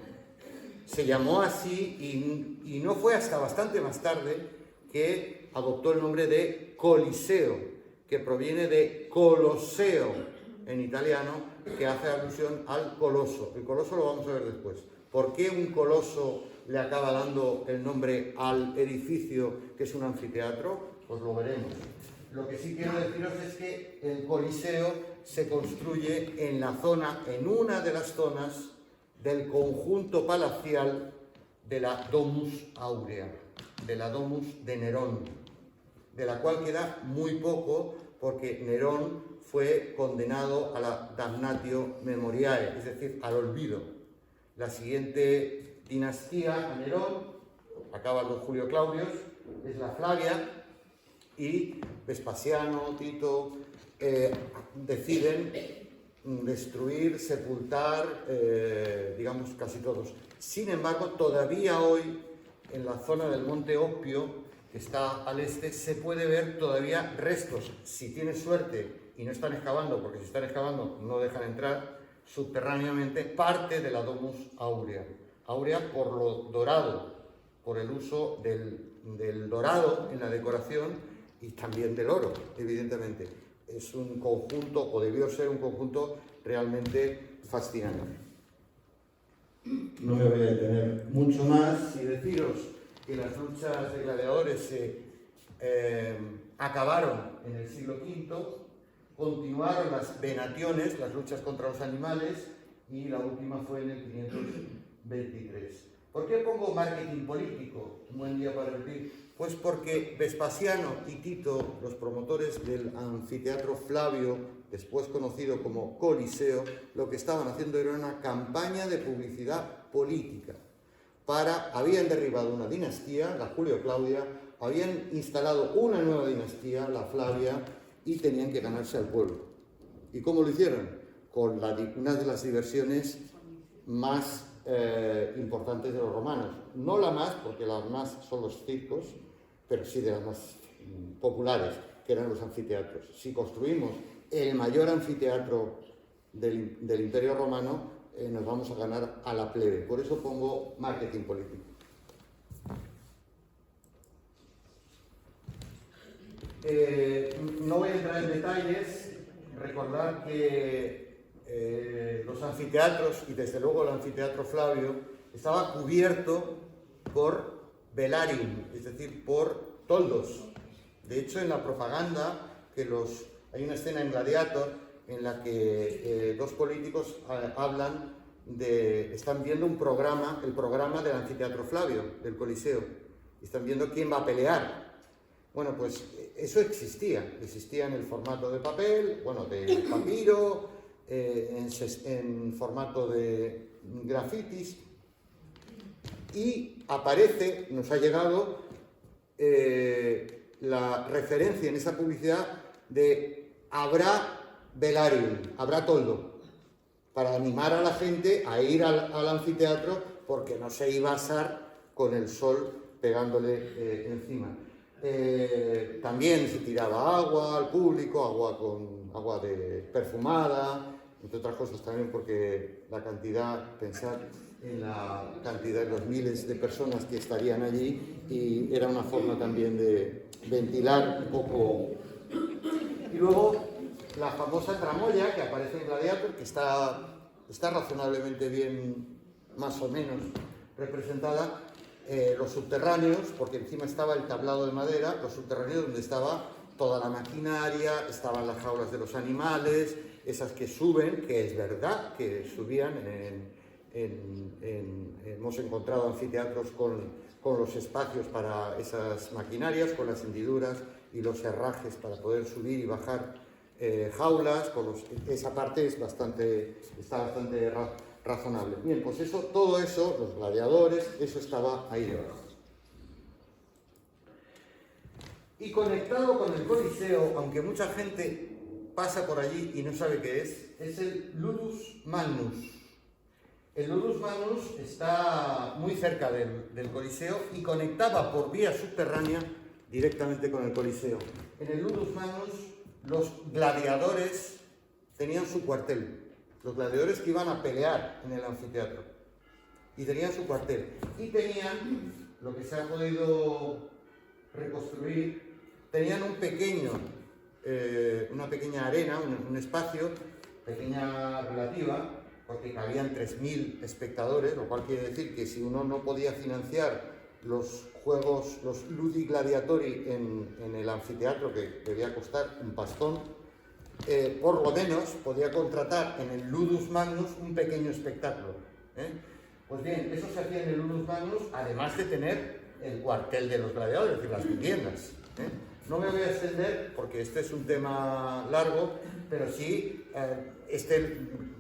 se llamó así y no fue hasta bastante más tarde que adoptó el nombre de Coliseo, que proviene de Colosseo en italiano, que hace alusión al coloso. El coloso lo vamos a ver después. ¿Por qué un coloso le acaba dando el nombre al edificio que es un anfiteatro? Pues lo veremos. Lo que sí quiero deciros es que el Coliseo se construye en una de las zonas del conjunto palacial de la Domus Aurea, de la Domus de Nerón, de la cual queda muy poco porque Nerón fue condenado a la damnatio memoriae, es decir, al olvido. La siguiente dinastía a Nerón, acaban los Julio Claudios, es la Flavia, y Vespasiano, Tito, deciden destruir, sepultar, digamos, casi todos. Sin embargo, todavía hoy, en la zona del Monte Oppio, que está al este, se puede ver todavía restos, si tienes suerte y no están excavando, porque si están excavando no dejan entrar, subterráneamente, parte de la Domus Aurea. Aurea por lo dorado, por el uso del dorado en la decoración y también del oro, evidentemente. Es un conjunto, o debió ser un conjunto realmente fascinante. No me voy a detener mucho más y deciros que las luchas de gladiadores se acabaron en el siglo V, continuaron las venationes, las luchas contra los animales, y la última fue en el 523. ¿Por qué pongo marketing político? Un buen día para repetir. Pues porque Vespasiano y Tito, los promotores del anfiteatro Flavio, después conocido como Coliseo, lo que estaban haciendo era una campaña de publicidad política. Habían derribado una dinastía, la Julio-Claudia, habían instalado una nueva dinastía, la Flavia, y tenían que ganarse al pueblo. ¿Y cómo lo hicieron? Con una de las diversiones más importantes de los romanos. No la más, porque las más son los circos, pero sí de las más populares, que eran los anfiteatros. Si construimos el mayor anfiteatro del Imperio Romano, nos vamos a ganar a la plebe. Por eso pongo marketing político. No voy a entrar en detalles, recordar que los anfiteatros, y desde luego el anfiteatro Flavio, estaba cubierto por velarium, es decir, por toldos. De hecho, en la propaganda, hay una escena en Gladiator en la que dos políticos están viendo el programa del anfiteatro Flavio, del Coliseo, y están viendo quién va a pelear. Bueno, pues eso existía en el formato de papel, bueno, de papiro, en formato de grafitis, y nos ha llegado la referencia en esa publicidad de habrá velarium, habrá toldo, para animar a la gente a ir al anfiteatro porque no se iba a asar con el sol pegándole encima. También se tiraba agua al público, agua perfumada, entre otras cosas también porque pensar en la cantidad de los miles de personas que estarían allí, y era una forma también de ventilar un poco. Y luego la famosa tramoya que aparece en Gladiator, que está razonablemente bien, más o menos, representada. Los subterráneos, porque encima estaba el tablado de madera, los subterráneos donde estaba toda la maquinaria, estaban las jaulas de los animales, esas que suben, que es verdad que subían. Hemos encontrado anfiteatros con los espacios para esas maquinarias, con las hendiduras y los herrajes para poder subir y bajar jaulas. Esa parte está bastante razonable. Bien, pues todo eso, los gladiadores, eso estaba ahí debajo. Y conectado con el Coliseo, aunque mucha gente pasa por allí y no sabe qué es el Ludus Magnus. El Ludus Magnus está muy cerca del Coliseo y conectaba por vía subterránea directamente con el Coliseo. En el Ludus Magnus los gladiadores tenían su cuartel. Los gladiadores que iban a pelear en el anfiteatro. Y tenían su cuartel. Y tenían, lo que se ha podido reconstruir, tenían una pequeña arena, un espacio, pequeña relativa, porque cabían 3.000 espectadores, lo cual quiere decir que si uno no podía financiar los juegos, los Ludi Gladiatori en el anfiteatro, que debía costar un pastón, por lo menos podía contratar en el Ludus Magnus un pequeño espectáculo. Pues bien, eso se hacía en el Ludus Magnus, además de tener el cuartel de los gladiadores, es decir, las viviendas. No me voy a extender porque este es un tema largo, pero sí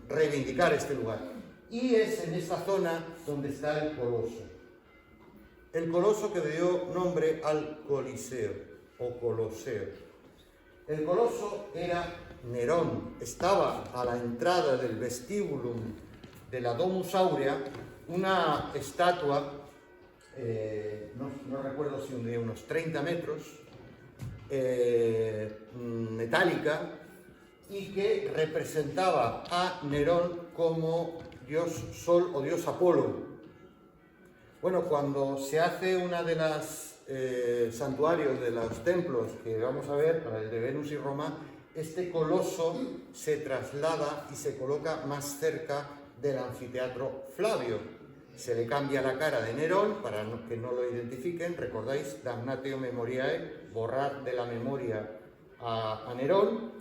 reivindicar este lugar. Y es en esta zona donde está el Coloso. El Coloso que dio nombre al Coliseo o Coloseo. El Coloso era Nerón, estaba a la entrada del vestíbulum de la Domus Aurea una estatua, no recuerdo si de unos 30 metros, metálica, y que representaba a Nerón como dios Sol o dios Apolo. Bueno, cuando se hace una de las santuarios de los templos que vamos a ver, para el de Venus y Roma, este coloso se traslada y se coloca más cerca del anfiteatro Flavio. Se le cambia la cara de Nerón para que no lo identifiquen. ¿Recordáis? Damnatio memoriae, borrar de la memoria a Nerón.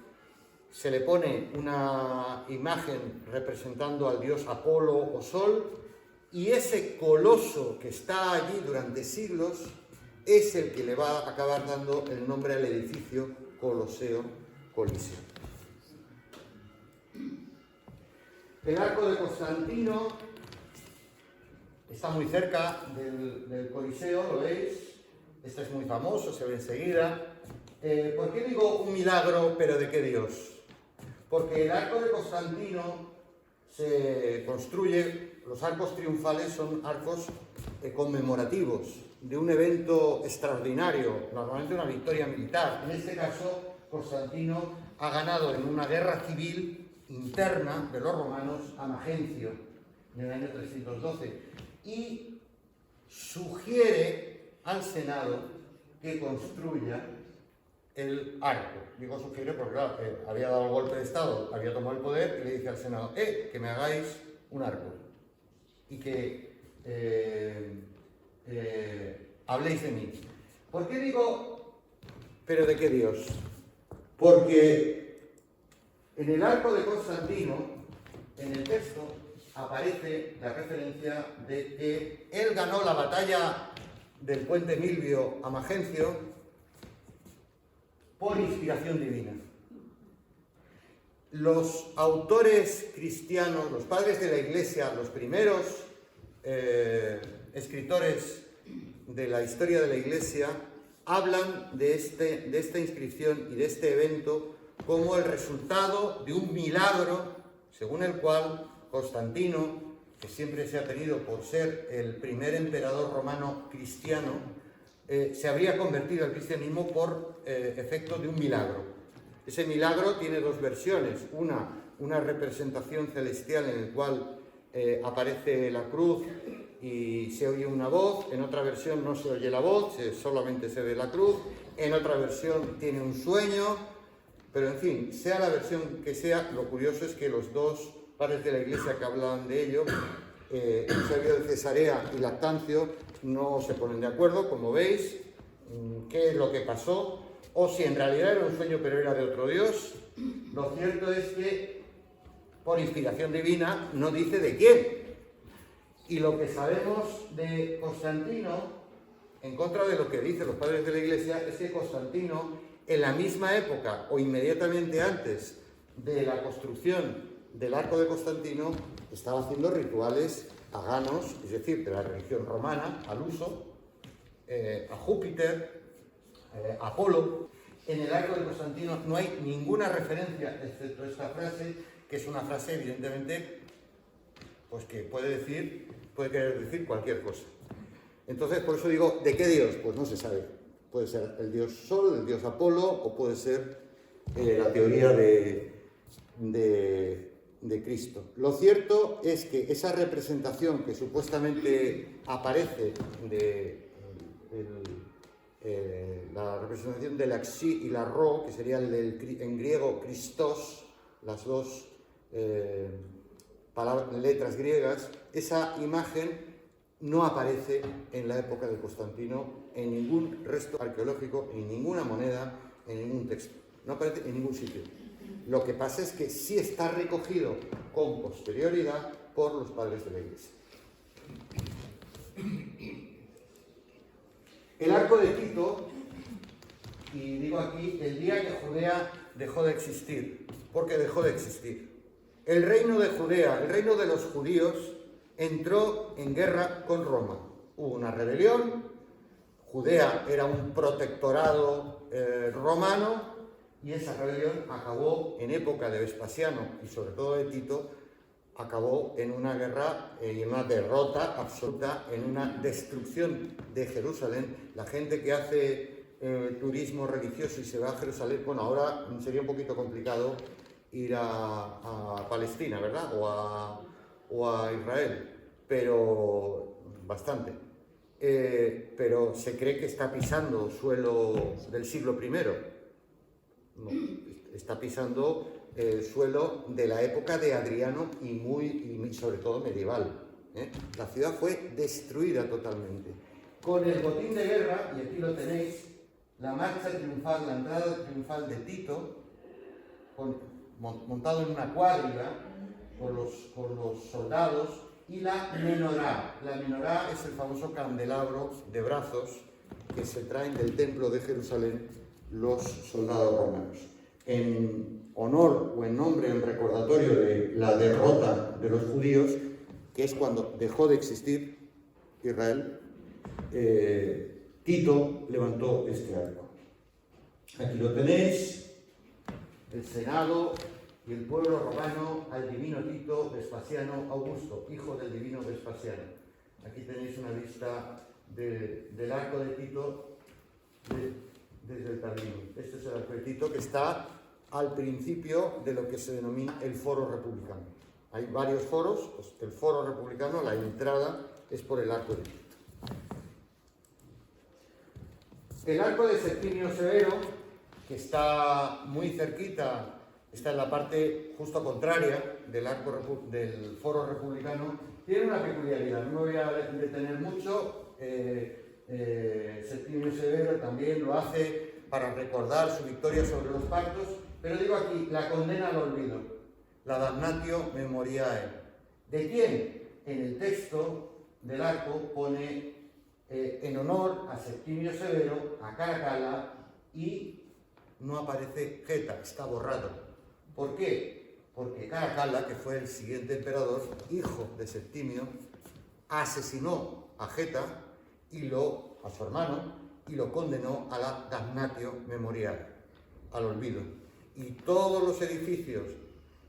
Se le pone una imagen representando al dios Apolo o Sol, y ese coloso que está allí durante siglos es el que le va a acabar dando el nombre al edificio Coliseo. El arco de Constantino está muy cerca del Coliseo, ¿lo veis? Este es muy famoso, se ve enseguida. ¿Por qué digo un milagro, pero de qué Dios? Porque el arco de Constantino se construye, los arcos triunfales son arcos conmemorativos de un evento extraordinario, normalmente una victoria militar. En este caso, Constantino ha ganado en una guerra civil interna de los romanos a Magencio en el año 312 y sugiere al Senado que construya el arco. Digo sugiere porque claro, había dado el golpe de Estado, había tomado el poder y le dice al Senado, que me hagáis un arco y que habléis de mí. ¿Por qué digo, pero de qué Dios? Porque en el arco de Constantino, en el texto, aparece la referencia de que él ganó la batalla del puente Milvio a Magencio por inspiración divina. Los autores cristianos, los padres de la Iglesia, los primeros escritores de la historia de la Iglesia, hablan de esta inscripción y de este evento como el resultado de un milagro, según el cual Constantino, que siempre se ha tenido por ser el primer emperador romano cristiano, se habría convertido al cristianismo por efecto de un milagro. Ese milagro tiene dos versiones, una representación celestial en la cual aparece la cruz y se oye una voz, en otra versión no se oye la voz, solamente se ve la cruz, en otra versión tiene un sueño, pero en fin, sea la versión que sea, lo curioso es que los dos padres de la Iglesia que hablaban de ello, Eusebio de Cesarea y Lactancio, no se ponen de acuerdo, como veis, qué es lo que pasó, o si en realidad era un sueño pero era de otro Dios. Lo cierto es que, por inspiración divina, no dice de quién. Y lo que sabemos de Constantino, en contra de lo que dicen los padres de la Iglesia, es que Constantino, en la misma época o inmediatamente antes de la construcción del arco de Constantino, estaba haciendo rituales paganos, es decir, de la religión romana, al uso, a Júpiter, a Apolo. En el arco de Constantino no hay ninguna referencia, excepto esta frase, que es una frase evidentemente, pues que puede querer decir cualquier cosa. Entonces, por eso digo, ¿de qué Dios? Pues no se sabe. Puede ser el dios Sol, el dios Apolo, o puede ser la teoría de Cristo. Lo cierto es que esa representación que supuestamente aparece la representación de la Xi y la Rho, que sería en griego Christos, las dos letras griegas, esa imagen no aparece en la época de Constantino en ningún resto arqueológico, en ninguna moneda, en ningún texto. No aparece en ningún sitio. Lo que pasa es que sí está recogido con posterioridad por los padres de la Iglesia. El arco de Tito, y digo aquí, el día que Judea dejó de existir. ¿Por qué dejó de existir? El reino de Judea, el reino de los judíos, entró en guerra con Roma. Hubo una rebelión, Judea era un protectorado romano, y esa rebelión acabó en época de Vespasiano y sobre todo de Tito, acabó en una guerra y en una derrota absoluta, en una destrucción de Jerusalén. La gente que hace turismo religioso y se va a Jerusalén, bueno, ahora sería un poquito complicado ir a Palestina, ¿verdad? O a Israel, pero bastante. Pero se cree que está pisando suelo del siglo I. No, está pisando el suelo de la época de Adriano y sobre todo medieval. La ciudad fue destruida totalmente. Con el botín de guerra, y aquí lo tenéis, la marcha triunfal, la entrada triunfal de Tito, montado en una cuadriga con los soldados, y la menorá. La menorá es el famoso candelabro de brazos que se traen del templo de Jerusalén los soldados romanos. En honor o en nombre, en recordatorio de la derrota de los judíos, que es cuando dejó de existir Israel, Tito levantó este arco. Aquí lo tenéis, el Senado y el pueblo romano al divino Tito Vespasiano Augusto, hijo del divino Vespasiano. Aquí tenéis una vista del arco de Tito desde el Tablinum. Este es el arco de Tito, que está al principio de lo que se denomina el foro republicano. Hay varios foros, pues el foro republicano, la entrada es por el arco de Tito. El arco de Septimio Severo, que está muy cerquita, está en la parte justo contraria del foro republicano, tiene una peculiaridad. No me voy a detener mucho. Septimio Severo también lo hace para recordar su victoria sobre los partos, pero digo aquí, la condena al olvido, la damnatio memoriae. ¿De quién? En el texto del arco pone en honor a Septimio Severo, a Caracalla, y no aparece Geta, está borrado. ¿Por qué? Porque Caracalla, que fue el siguiente emperador, hijo de Septimio, asesinó a Geta a su hermano, y lo condenó a la damnatio memoriae, al olvido. Y todos los edificios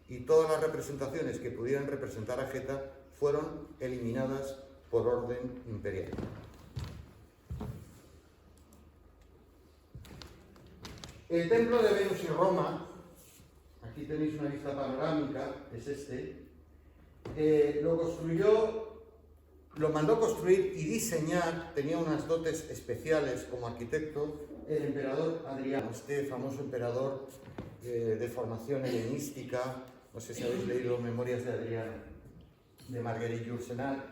y todas las representaciones que pudieran representar a Geta fueron eliminadas por orden imperial. El templo de Venus y Roma, aquí tenéis una vista panorámica, es este, lo mandó construir y diseñar, tenía unas dotes especiales como arquitecto, el emperador Adriano, este famoso emperador de formación helenística. No sé si habéis leído Memorias de Adriano, de Marguerite Yourcenar.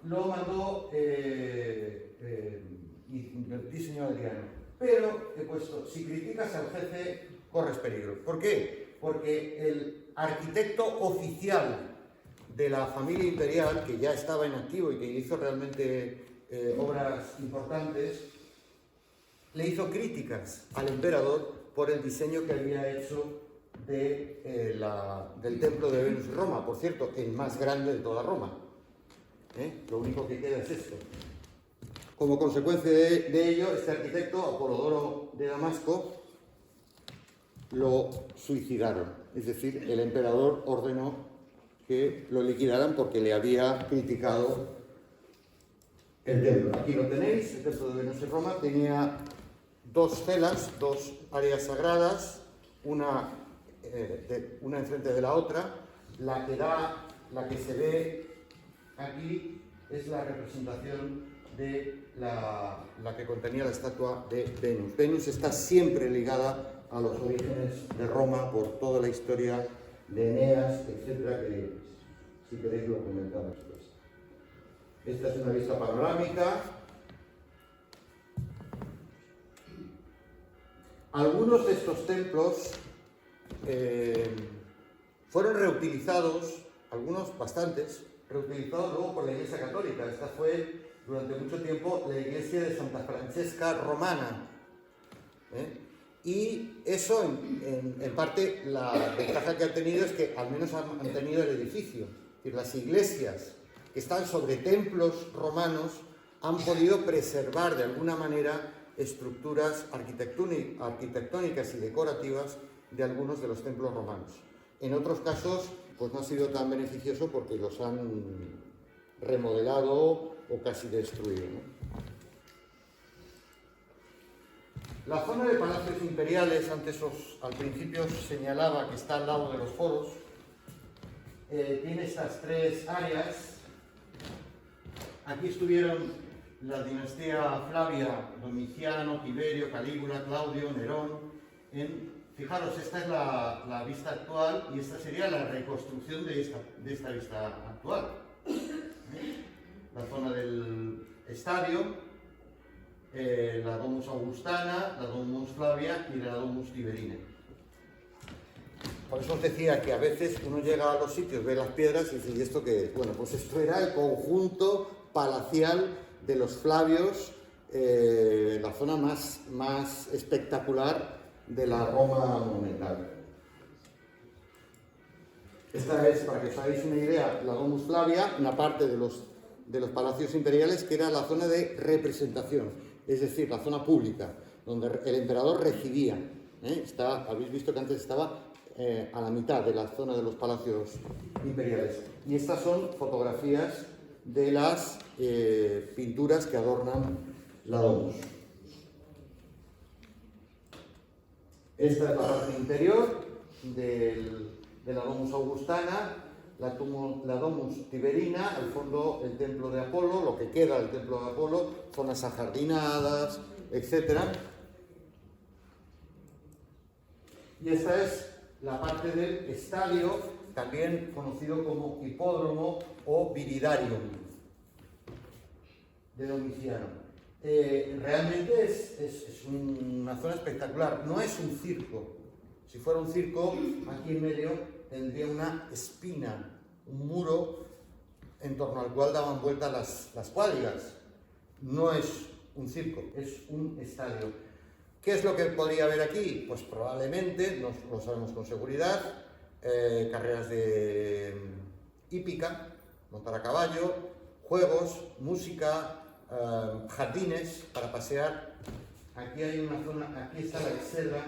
Lo mandó y diseñó Adriano. Pero he puesto, si criticas al jefe, corres peligro. ¿Por qué? Porque el arquitecto oficial de la familia imperial, que ya estaba en activo y que hizo realmente obras importantes, le hizo críticas al emperador por el diseño que había hecho del templo de Venus y Roma. Por cierto, el más grande de toda Roma. Lo único que queda es esto. Como consecuencia de ello, este arquitecto, Apolodoro de Damasco, lo suicidaron. Es decir, el emperador ordenó que lo liquidaran porque le había criticado el templo. Aquí lo tenéis, el templo de Venus y Roma tenía dos celas, dos áreas sagradas, una enfrente de la otra. La que se ve aquí es la representación de la que contenía la estatua de Venus. Venus está siempre ligada a los orígenes de Roma por toda la historia de Eneas, etcétera, que si queréis lo comentamos después. Esta es una vista panorámica. Algunos de estos templos fueron reutilizados, algunos bastantes, reutilizados luego por la Iglesia Católica. Esta fue durante mucho tiempo la iglesia de Santa Francesca Romana. Y eso, en parte, la ventaja que ha tenido es que al menos han mantenido el edificio. Es decir, las iglesias que están sobre templos romanos han podido preservar de alguna manera estructuras arquitectónicas y decorativas de algunos de los templos romanos. En otros casos, pues no ha sido tan beneficioso porque los han remodelado o casi destruido, ¿no? La zona de palacios imperiales, antes al principio señalaba que está al lado de los foros, tiene estas tres áreas. Aquí estuvieron la dinastía Flavia, Domiciano, Tiberio, Calígula, Claudio, Nerón. Fijaros, esta es la vista actual y esta sería la reconstrucción de esta vista actual. La zona del estadio, la Domus Augustana, la Domus Flavia y la Domus Tiberina. Por eso os decía que a veces uno llega a los sitios, ve las piedras y dice, ¿y esto qué es? Bueno, pues esto era el conjunto palacial de los Flavios, la zona más espectacular de la Roma monumental. Esta es, para que os hagáis una idea, la Domus Flavia, una parte de los de los palacios imperiales, que era la zona de representación, es decir, la zona pública, donde el emperador residía. Habéis visto que antes estaba a la mitad de la zona de los palacios imperiales. Y estas son fotografías de las pinturas que adornan la domus. Esta es la parte interior de la domus augustana, la domus tiberina, al fondo el templo de Apolo, lo que queda del templo de Apolo, zonas ajardinadas, etc. Y esta es la parte del estadio, también conocido como hipódromo o viridarium de Domiciano. Realmente es una zona espectacular, no es un circo. Si fuera un circo, aquí en medio tendría una espina, un muro en torno al cual daban vuelta las cuadrigas. No es un circo, es un estadio. ¿Qué es lo que podría haber aquí? Pues probablemente, no lo sabemos con seguridad, carreras de hípica, montar a caballo, juegos, música, jardines para pasear. Aquí hay una zona, aquí está la exedra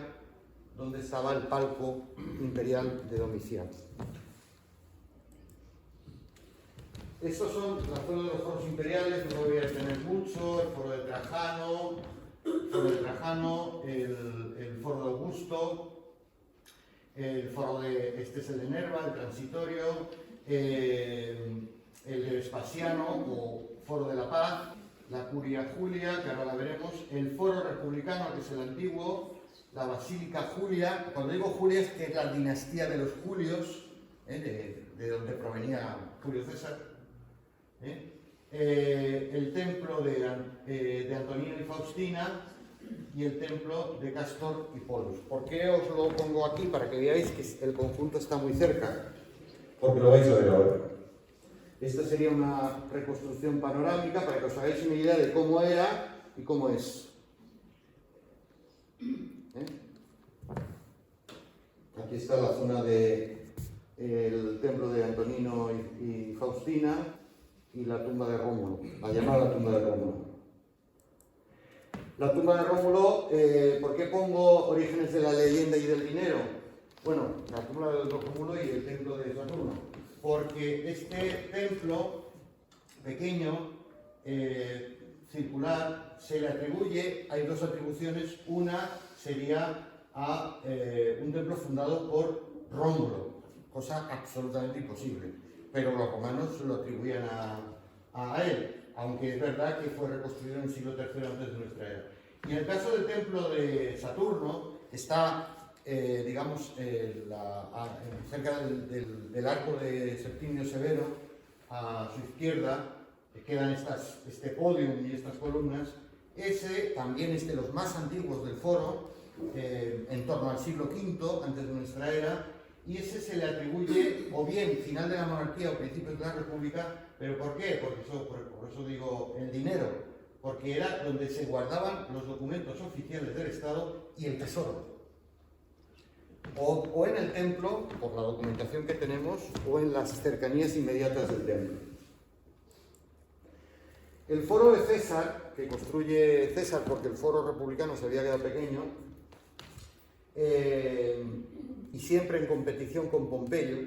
donde estaba el palco imperial de Domiciano. Estos son la zona de los foros imperiales, no voy a detener mucho, el foro de Trajano, el foro de Augusto, el foro de, este es el de Nerva, el transitorio, el de Vespasiano o foro de la Paz, la Curia Julia, que ahora la veremos, el foro republicano, que es el antiguo, la Basílica Julia. Cuando digo Julia es que es la dinastía de los Julios, de donde provenía Julio César. El templo de Antonino y Faustina y el templo de Castor y Polus. ¿Por qué os lo pongo aquí? Para que veáis que el conjunto está muy cerca, porque lo vais a ver ahora. Esta sería una reconstrucción panorámica para que os hagáis una idea de cómo era y cómo es. Aquí está la zona del templo de Antonino y Faustina y la tumba de Rómulo, la llamada tumba de Rómulo. La tumba de Rómulo, ¿por qué pongo orígenes de la leyenda y del dinero? Bueno, la tumba de Rómulo y el templo de Saturno. Porque este templo pequeño, circular, se le atribuye, hay dos atribuciones, una sería a un templo fundado por Rómulo, cosa absolutamente imposible, pero los romanos lo atribuían a él, aunque es verdad que fue reconstruido en el siglo III antes de nuestra era. Y en el caso del templo de Saturno, está digamos, cerca del arco de Septimio Severo, a su izquierda, quedan este podium y estas columnas. Ese también es de los más antiguos del foro, en torno al siglo V antes de nuestra era, y ese se le atribuye o bien final de la monarquía o principios de la república. ¿Pero por qué? Por eso digo el dinero, porque era donde se guardaban los documentos oficiales del Estado y el tesoro. O en el templo, por la documentación que tenemos, o en las cercanías inmediatas del templo. El foro de César, que construye César porque el foro republicano se había quedado pequeño, y siempre en competición con Pompeyo,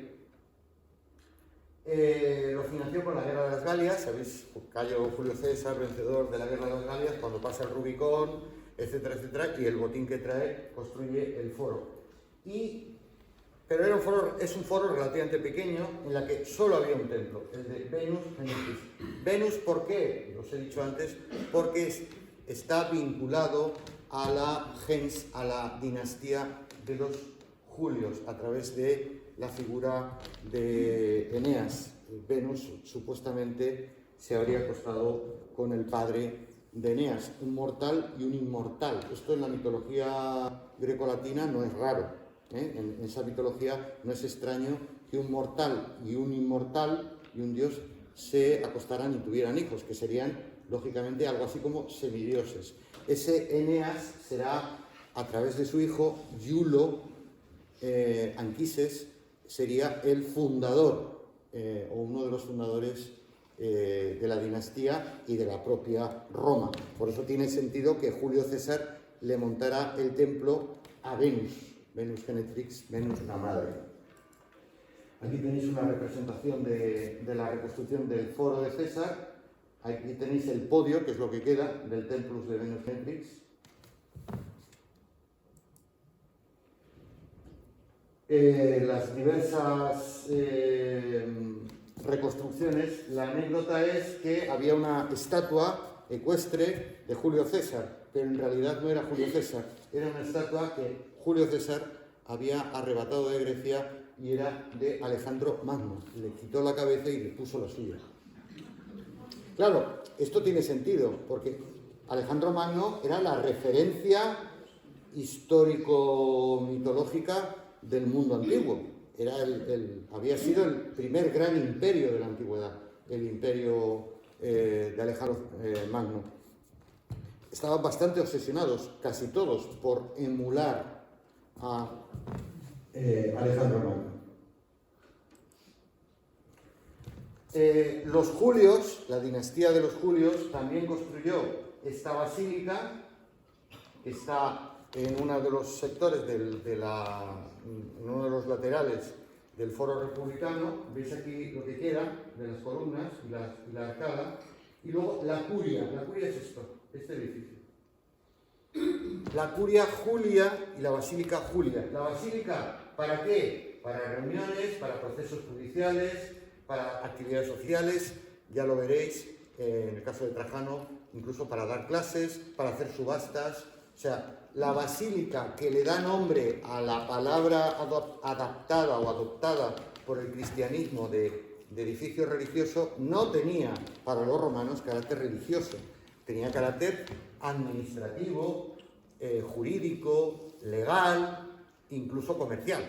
lo financió con la Guerra de las Galias. Sabéis, Cayo Julio César, vencedor de la Guerra de las Galias, cuando pasa el Rubicón, etcétera, etcétera, y el botín que trae construye el foro. Pero es un foro relativamente pequeño en la que solo había un templo, el de Venus Genesis. Venus, ¿por qué? Os he dicho antes, porque está vinculado a la gens, a la dinastía de los Julios, a través de la figura de Eneas. Venus supuestamente se habría acostado con el padre de Eneas, un mortal y un inmortal. Esto en la mitología grecolatina no es raro. En esa mitología no es extraño que un mortal y un inmortal y un dios se acostaran y tuvieran hijos, que serían, lógicamente, algo así como semidioses. Ese Eneas será, a través de su hijo, Iulo Anquises, sería el fundador, o uno de los fundadores de la dinastía y de la propia Roma. Por eso tiene sentido que Julio César le montara el templo a Venus, Venus Genetrix, Venus la madre. Aquí tenéis una representación de la reconstrucción del foro de César. Aquí tenéis el podio, que es lo que queda del Templus de Venus Genetrix. Las diversas reconstrucciones, la anécdota es que había una estatua ecuestre de Julio César, pero en realidad no era Julio César, era una estatua que Julio César había arrebatado de Grecia y era de Alejandro Magno. Le quitó la cabeza y le puso la suya. Claro, esto tiene sentido, porque Alejandro Magno era la referencia histórico-mitológica del mundo antiguo. Había sido el primer gran imperio de la antigüedad, el imperio de Alejandro Magno. Estaban bastante obsesionados, casi todos, por emular a Alejandro Magno. Los Julios, la dinastía de los Julios, también construyó esta basílica, que está en uno de los sectores, en uno de los laterales del Foro Republicano. Veis aquí lo que queda de las columnas y la arcada. Y luego la curia es esto, este edificio. La curia Julia y la basílica Julia. La basílica, ¿para qué? Para reuniones, para procesos judiciales, para actividades sociales, ya lo veréis, en el caso de Trajano, incluso para dar clases, para hacer subastas. O sea, la basílica que le da nombre a la palabra adaptada o adoptada por el cristianismo de edificio religioso no tenía para los romanos carácter religioso, tenía carácter administrativo, jurídico, legal, incluso comercial,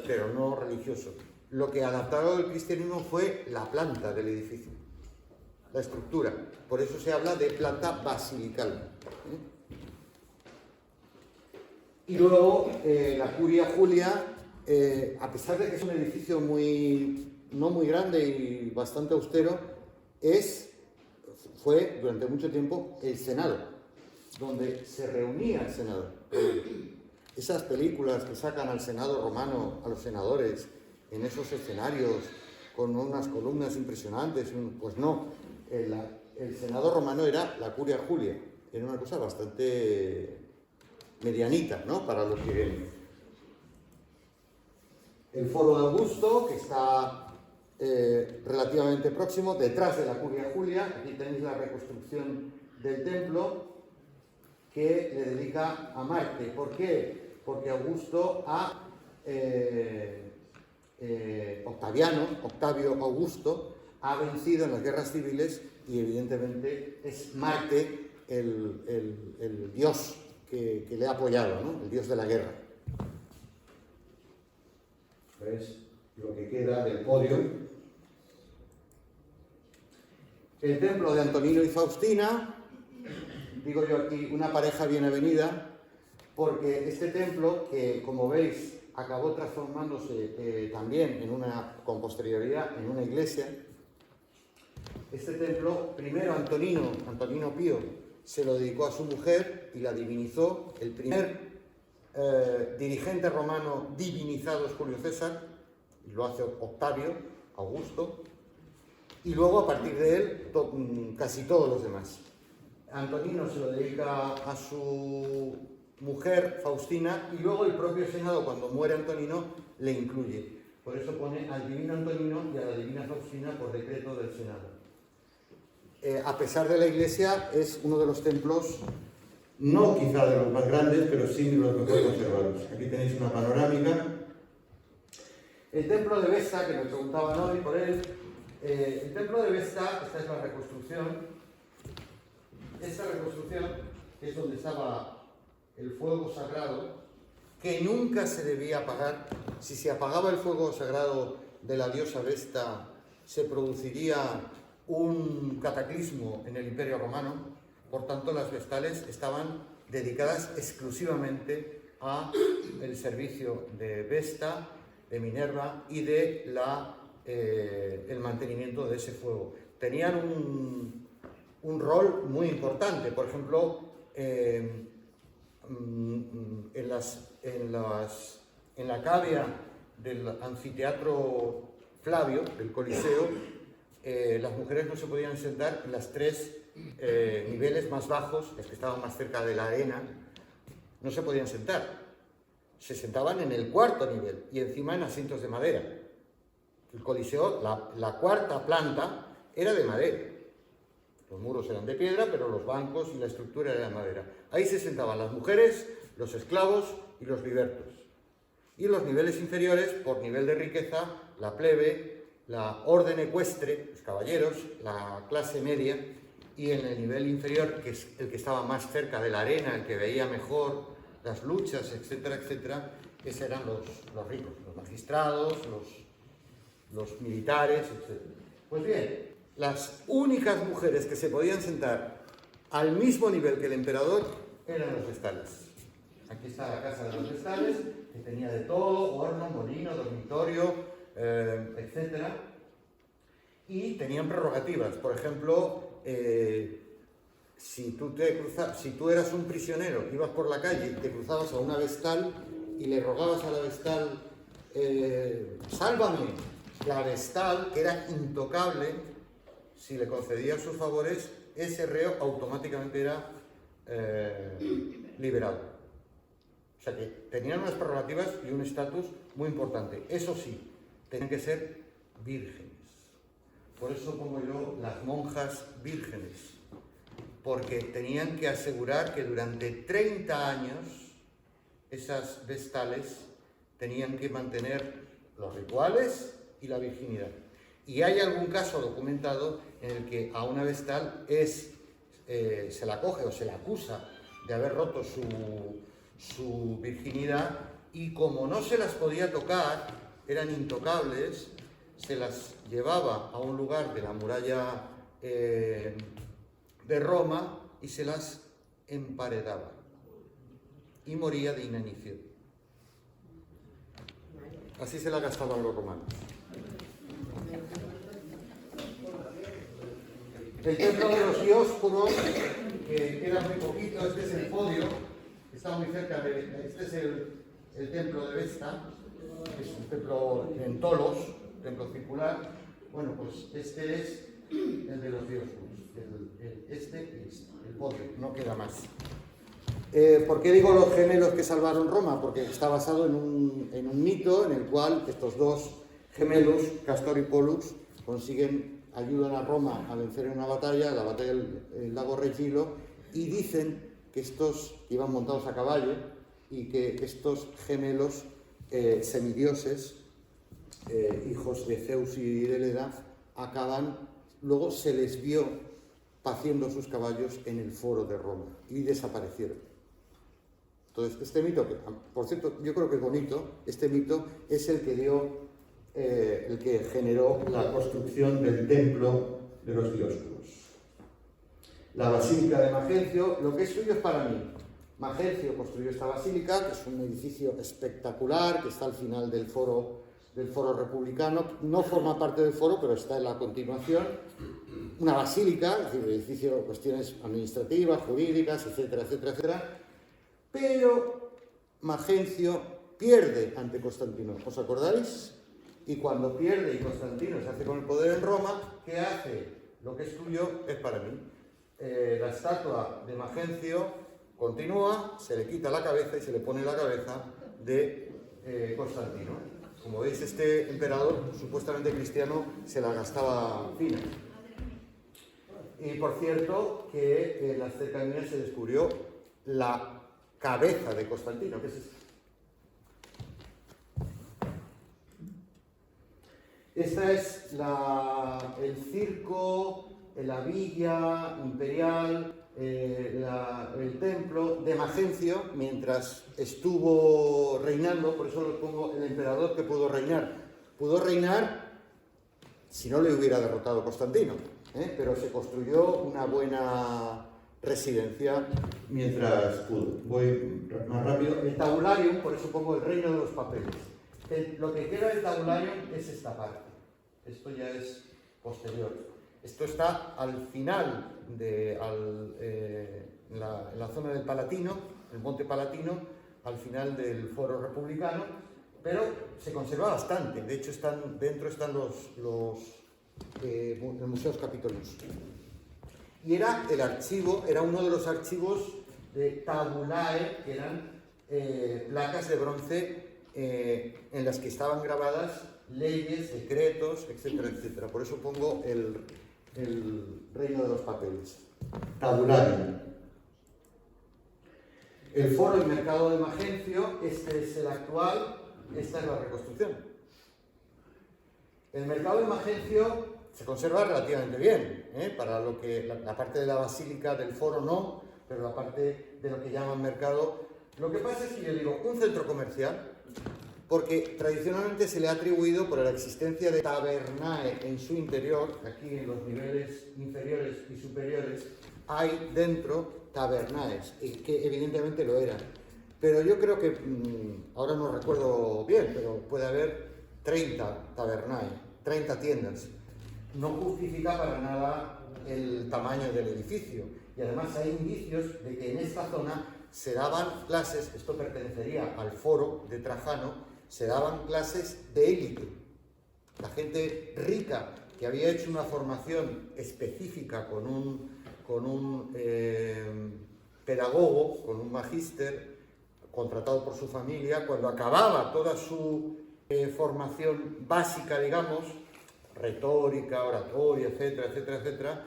pero no religioso. Lo que adaptaron al cristianismo fue la planta del edificio, la estructura. Por eso se habla de planta basilical. Y luego la Curia Julia, a pesar de que es un edificio no muy grande y bastante austero, fue durante mucho tiempo el Senado, donde se reunía el Senado. Esas películas que sacan al Senado romano, a los senadores, en esos escenarios con unas columnas impresionantes, pues no, el Senado romano era la Curia Julia, era una cosa bastante medianita, ¿no? Para lo que el Foro de Augusto, que está relativamente próximo, detrás de la Curia Julia. Aquí tenéis la reconstrucción del templo que le dedica a Marte. ¿Por qué? Porque Augusto Octavio Augusto, ha vencido en las guerras civiles y evidentemente es Marte el dios que le ha apoyado, ¿no? El dios de la guerra. ¿Ves lo que queda del podio? El templo de Antonino y Faustina, digo yo aquí, una pareja bien avenida, porque este templo, que como veis acabó transformándose también con posterioridad en una iglesia, este templo, primero Antonino Pío, se lo dedicó a su mujer y la divinizó. El primer dirigente romano divinizado es Julio César, y lo hace Octavio Augusto, y luego a partir de él casi todos los demás. Antonino se lo dedica a su mujer Faustina, y luego el propio Senado, cuando muere Antonino, le incluye. Por eso pone al divino Antonino y a la divina Faustina por decreto del Senado. A pesar de la iglesia, es uno de los templos, no quizá de los más grandes, pero sí de los mejor conservados. Aquí tenéis una panorámica. El templo de Vesta, que me preguntaban hoy por él, el templo de Vesta, esta es la reconstrucción. Esta reconstrucción es donde estaba el fuego sagrado, que nunca se debía apagar. Si se apagaba el fuego sagrado de la diosa Vesta, se produciría un cataclismo en el Imperio Romano. Por tanto, las vestales estaban dedicadas exclusivamente a el servicio de Vesta, de Minerva y de el mantenimiento de ese fuego. tenían un rol muy importante. Por ejemplo, en la cavea del anfiteatro Flavio, del Coliseo, las mujeres no se podían sentar en las 3 niveles más bajos, los que estaban más cerca de la arena, no se podían sentar. Se sentaban en el 4.º nivel y encima en asientos de madera. El Coliseo, la 4ª planta, era de madera. Los muros eran de piedra, pero los bancos y la estructura era de madera. Ahí se sentaban las mujeres, los esclavos y los libertos. Y en los niveles inferiores, por nivel de riqueza, la plebe, la orden ecuestre, los caballeros, la clase media, y en el nivel inferior, que es el que estaba más cerca de la arena, el que veía mejor las luchas, etcétera, etcétera, esos eran los ricos, los magistrados, los militares, etcétera. Pues bien, las únicas mujeres que se podían sentar al mismo nivel que el emperador eran los vestales. Aquí está la casa de los vestales, que tenía de todo, horno, molino, dormitorio, etcétera. Y tenían prerrogativas. Por ejemplo, si tú eras un prisionero, ibas por la calle y te cruzabas a una vestal y le rogabas a la vestal, sálvame, la vestal, que era intocable, si le concedía sus favores, ese reo automáticamente era liberado. O sea que tenían unas prerrogativas y un estatus muy importante. Eso sí, tenían que ser vírgenes. Por eso pongo yo las monjas vírgenes, porque tenían que asegurar que durante 30 años esas vestales tenían que mantener los rituales y la virginidad. Y hay algún caso documentado en el que a una vestal se la coge o se la acusa de haber roto su virginidad, y como no se las podía tocar, eran intocables, se las llevaba a un lugar de la muralla de Roma y se las emparedaba y moría de inanición. Así se la gastaban los romanos. El templo de los Dioscuros, que queda muy poquito, este es el podio, que está muy cerca este es el templo de Vesta, que es un templo en Tolos, templo circular. Bueno, pues este es el de los Dioscuros, el podio, no queda más. ¿Por qué digo los gemelos que salvaron Roma? Porque está basado en un mito en el cual estos dos gemelos, Castor y Pollux, ayudan a Roma a vencer en una batalla, la batalla del lago Regilo, y dicen que estos iban montados a caballo y que estos gemelos semidioses, hijos de Zeus y de Leda, luego se les vio paciendo sus caballos en el foro de Roma y desaparecieron. Entonces, este mito, que por cierto yo creo que es bonito, este mito es el que generó la construcción del templo de los Dioscuros. La basílica de Magencio, lo que es suyo es para mí. Magencio construyó esta basílica, que es un edificio espectacular, que está al final del foro republicano, no forma parte del foro, pero está en la continuación. Una basílica, es decir, edificio, cuestiones administrativas, jurídicas, etcétera, etcétera, etcétera. Pero Magencio pierde ante Constantino, ¿os acordáis? Y cuando pierde y Constantino se hace con el poder en Roma, ¿qué hace? Lo que es tuyo es para mí. La estatua de Magencio continúa, se le quita la cabeza y se le pone la cabeza de Constantino. Como veis, este emperador, supuestamente cristiano, se la gastaba fina. Y por cierto, que en las cercanías se descubrió la cabeza de Constantino, que es esta. Esta es el circo, la villa imperial, el templo de Magencio, mientras estuvo reinando. Por eso lo pongo el emperador que pudo reinar. Pudo reinar si no le hubiera derrotado Constantino, pero se construyó una buena residencia mientras pudo. Voy más rápido. El tabularium, por eso pongo el reino de los papeles. Lo que queda del tabularium es esta parte. Esto ya es posterior. Esto está al final, en la zona del Palatino, el Monte Palatino, al final del Foro Republicano, pero se conserva bastante. De hecho, dentro están los museos capitolinos. Y era uno de los archivos de tabulae, que eran placas de bronce en las que estaban grabadas leyes, decretos, etcétera, etcétera. Por eso pongo el reino de los papeles. Tabulae. El foro y mercado de Magencio, este es el actual, esta es la reconstrucción. El mercado de Magencio se conserva relativamente bien, para lo que la parte de la basílica del foro no, pero la parte de lo que llaman mercado. Lo que pasa es que yo digo un centro comercial, porque tradicionalmente se le ha atribuido por la existencia de tabernae en su interior. Aquí en los niveles inferiores y superiores hay dentro tabernaes, que evidentemente lo eran. Pero yo creo que, ahora no recuerdo bien, pero puede haber 30 tabernae, 30 tiendas. No justifica para nada el tamaño del edificio. Y además hay indicios de que en esta zona se daban clases, esto pertenecería al foro de Trajano, se daban clases de élite. La gente rica que había hecho una formación específica con un pedagogo, con un magíster contratado por su familia, cuando acababa toda su formación básica, digamos, retórica, oratoria, etcétera, etcétera, etcétera,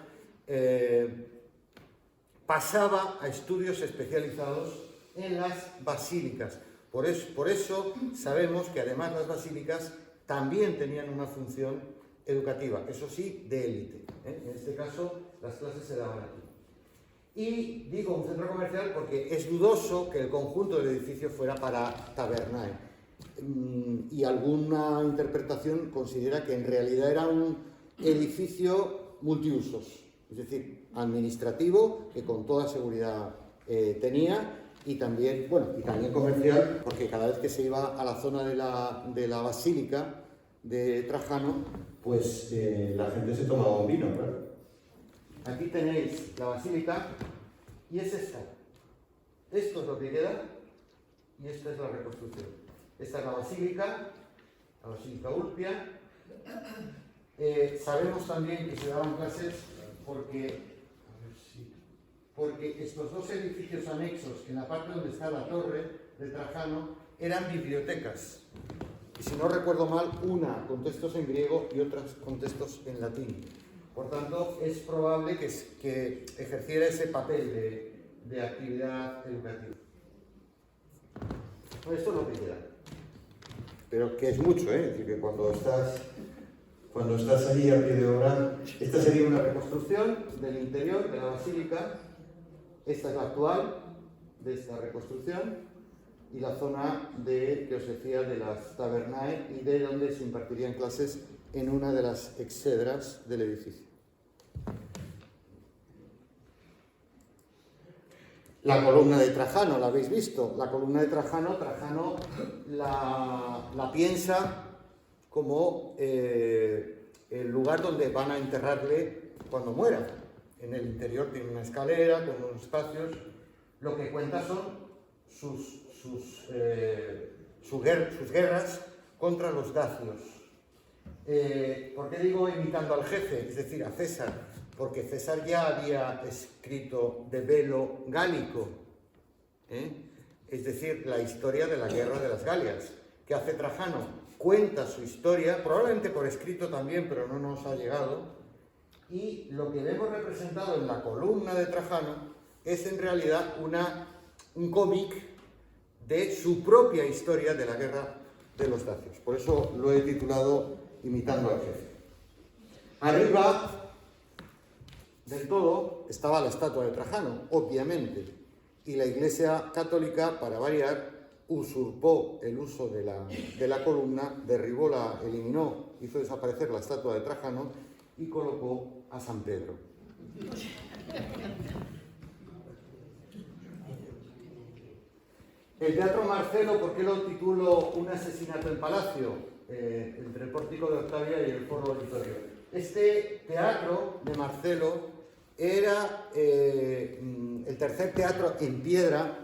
pasaba a estudios especializados en las basílicas. Por eso sabemos que además las basílicas también tenían una función educativa, eso sí, de élite. En este caso, las clases se daban aquí. Y digo un centro comercial porque es dudoso que el conjunto del edificio fuera para tabernae. Y alguna interpretación considera que en realidad era un edificio multiusos, es decir, administrativo, que con toda seguridad tenía, y también comercial, porque cada vez que se iba a la zona de la basílica de Trajano, pues la gente se tomaba un vino, claro. Aquí tenéis la basílica, y es esta. Esto es lo que queda, y esta es la reconstrucción. Esta es la Basílica Ulpia. Sabemos también que se daban clases porque estos dos edificios anexos, en la parte donde está la torre de Trajano, eran bibliotecas. Y si no recuerdo mal, una con textos en griego y otras con textos en latín. Por tanto, es probable que ejerciera ese papel de actividad educativa. Pues esto es lo que queda. Pero que es mucho, es decir, que cuando estás allí a pie de obra, esta sería una reconstrucción del interior de la basílica. Esta es la actual de esta reconstrucción, y la zona que os decía de las tabernae, y de donde se impartirían clases en una de las exedras del edificio. La columna de Trajano, ¿la habéis visto? La columna de Trajano la piensa como el lugar donde van a enterrarle cuando muera. En el interior tiene una escalera con unos espacios. Lo que cuenta son sus guerras contra los dacios. ¿Por qué digo imitando al jefe? Es decir, a César. Porque César ya había escrito De Bello Gallico, es decir, la historia de la guerra de las Galias. ¿Qué hace Trajano? Cuenta su historia, probablemente por escrito también, pero no nos ha llegado, y lo que vemos representado en la columna de Trajano es en realidad un cómic de su propia historia de la guerra de los dacios. Por eso lo he titulado Imitando al jefe. Arriba del todo estaba la estatua de Trajano, obviamente, y la Iglesia Católica, para variar, usurpó el uso de la columna, eliminó, hizo desaparecer la estatua de Trajano y colocó a San Pedro. El Teatro Marcelo, ¿por qué lo titulo Un asesinato en palacio? Entre el pórtico de Octavia y el foro auditorio. Este teatro de Marcelo era el tercer teatro en piedra,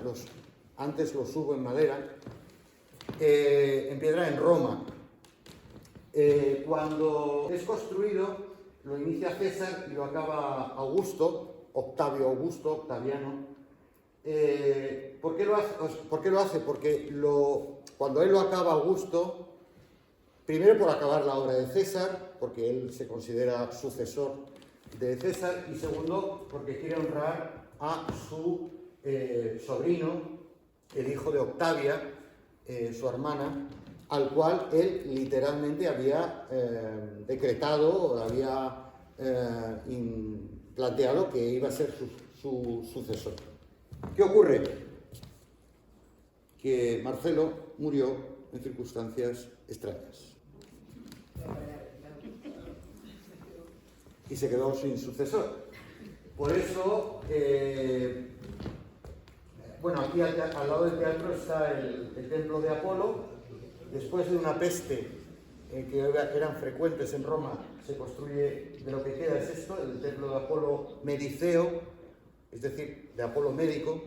antes los hubo en madera, en piedra en Roma. Cuando es construido, lo inicia César y lo acaba Augusto, Octaviano. ¿Por qué lo hace? Porque cuando él lo acaba Augusto, primero por acabar la obra de César, porque él se considera sucesor de César, y segundo porque quiere honrar a su sobrino, el hijo de Octavia, su hermana, al cual él literalmente había decretado, había planteado que iba a ser su sucesor. ¿Qué ocurre? Que Marcelo murió en circunstancias extrañas y se quedó sin sucesor. Por eso, bueno, aquí al lado del teatro está el templo de Apolo. Después de una peste que eran frecuentes en Roma, se construye, de lo que queda es esto, el templo de Apolo Mediceo, es decir, de Apolo médico,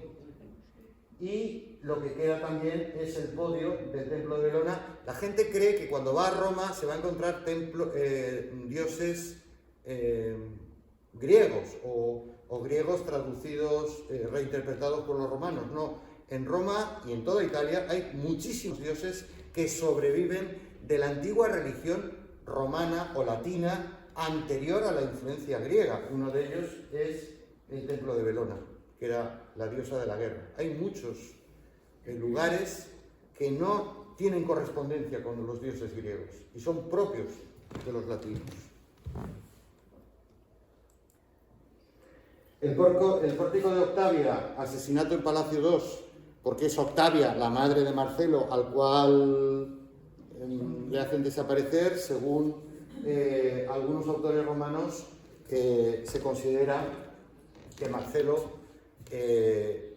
y lo que queda también es el podio del templo de Belona. La gente cree que cuando va a Roma se va a encontrar dioses griegos o griegos traducidos, reinterpretados por los romanos. No, en Roma y en toda Italia hay muchísimos dioses que sobreviven de la antigua religión romana o latina anterior a la influencia griega. Uno de ellos es el templo de Belona, que era la diosa de la guerra. Hay muchos lugares que no tienen correspondencia con los dioses griegos y son propios de los latinos. El pórtico de Octavia, asesinato en Palacio 2, porque es Octavia, la madre de Marcelo, al cual le hacen desaparecer. Según algunos autores romanos, se considera que Marcelo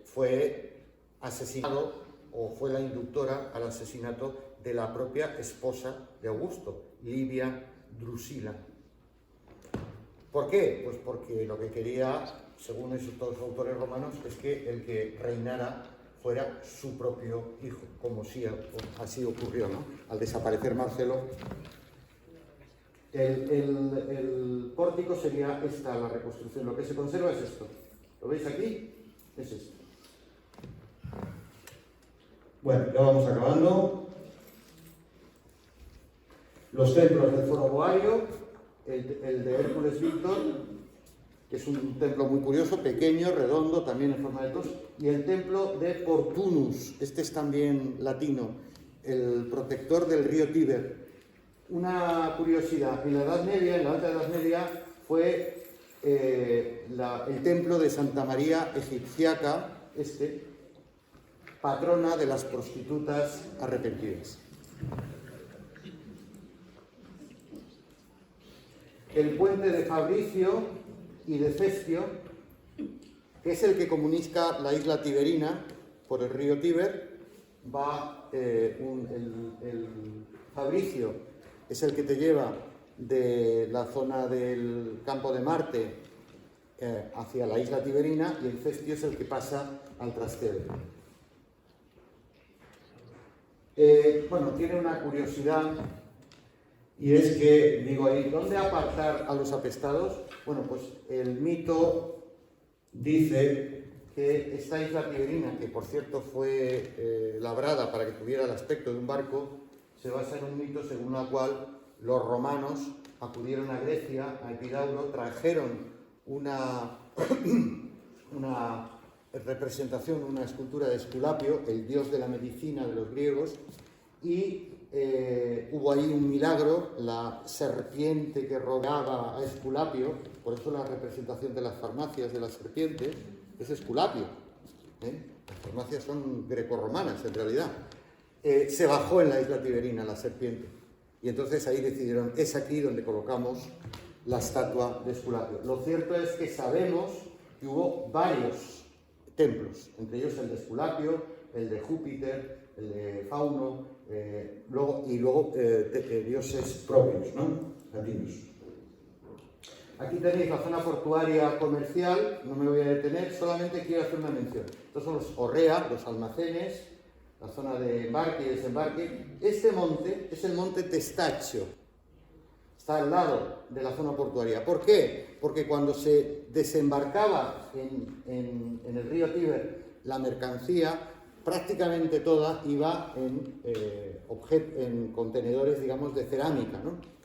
fue asesinado o fue la inductora al asesinato de la propia esposa de Augusto, Livia Drusila. ¿Por qué? Pues porque lo que quería, según estos autores romanos, es que el que reinara fuera su propio hijo, como sí, así ocurrió, ¿no? Al desaparecer Marcelo, el pórtico sería esta la reconstrucción. Lo que se conserva es esto. ¿Lo veis aquí? Es esto. Bueno, ya vamos acabando. Los templos del Foro Boario, el de Hércules Víctor, que es un templo muy curioso, pequeño, redondo, también en forma de tos, y el templo de Portunus, este es también latino, el protector del río Tíber. Una curiosidad, en la Edad Media, en la Alta Edad Media, fue el templo de Santa María Egipciaca, patrona de las prostitutas arrepentidas. El puente de Fabricio y de Cestio, que es el que comunica la isla tiberina por el río Tíber, el Fabricio es el que te lleva de la zona del campo de Marte hacia la isla tiberina, y el Cestio es el que pasa al Trastevere. Bueno, tiene una curiosidad, y es que, digo ahí, ¿dónde apartar a los apestados? Bueno, pues el mito dice que esta isla tiberina, que por cierto fue labrada para que tuviera el aspecto de un barco, se basa en un mito según el cual los romanos acudieron a Grecia, a Epidauro, trajeron una representación, una escultura de Esculapio, el dios de la medicina de los griegos, y hubo ahí un milagro, la serpiente que rodeaba a Esculapio, por eso la representación de las farmacias de la serpiente es Esculapio. Las farmacias son grecorromanas en realidad. Se bajó en la isla tiberina la serpiente, y entonces ahí decidieron, es aquí donde colocamos la estatua de Esculapio. Lo cierto es que sabemos que hubo varios templos, entre ellos el de Esculapio, el de Júpiter, el de Fauno, y luego dioses propios, ¿no? Latinos. Aquí tenéis la zona portuaria comercial, no me voy a detener, solamente quiero hacer una mención. Estos son los orrea, los almacenes, la zona de embarque y desembarque. Este monte es el monte Testaccio, está al lado de la zona portuaria. ¿Por qué? Porque cuando se desembarcaba en el río Tíber la mercancía, prácticamente toda iba en contenedores, digamos, de cerámica, ¿no?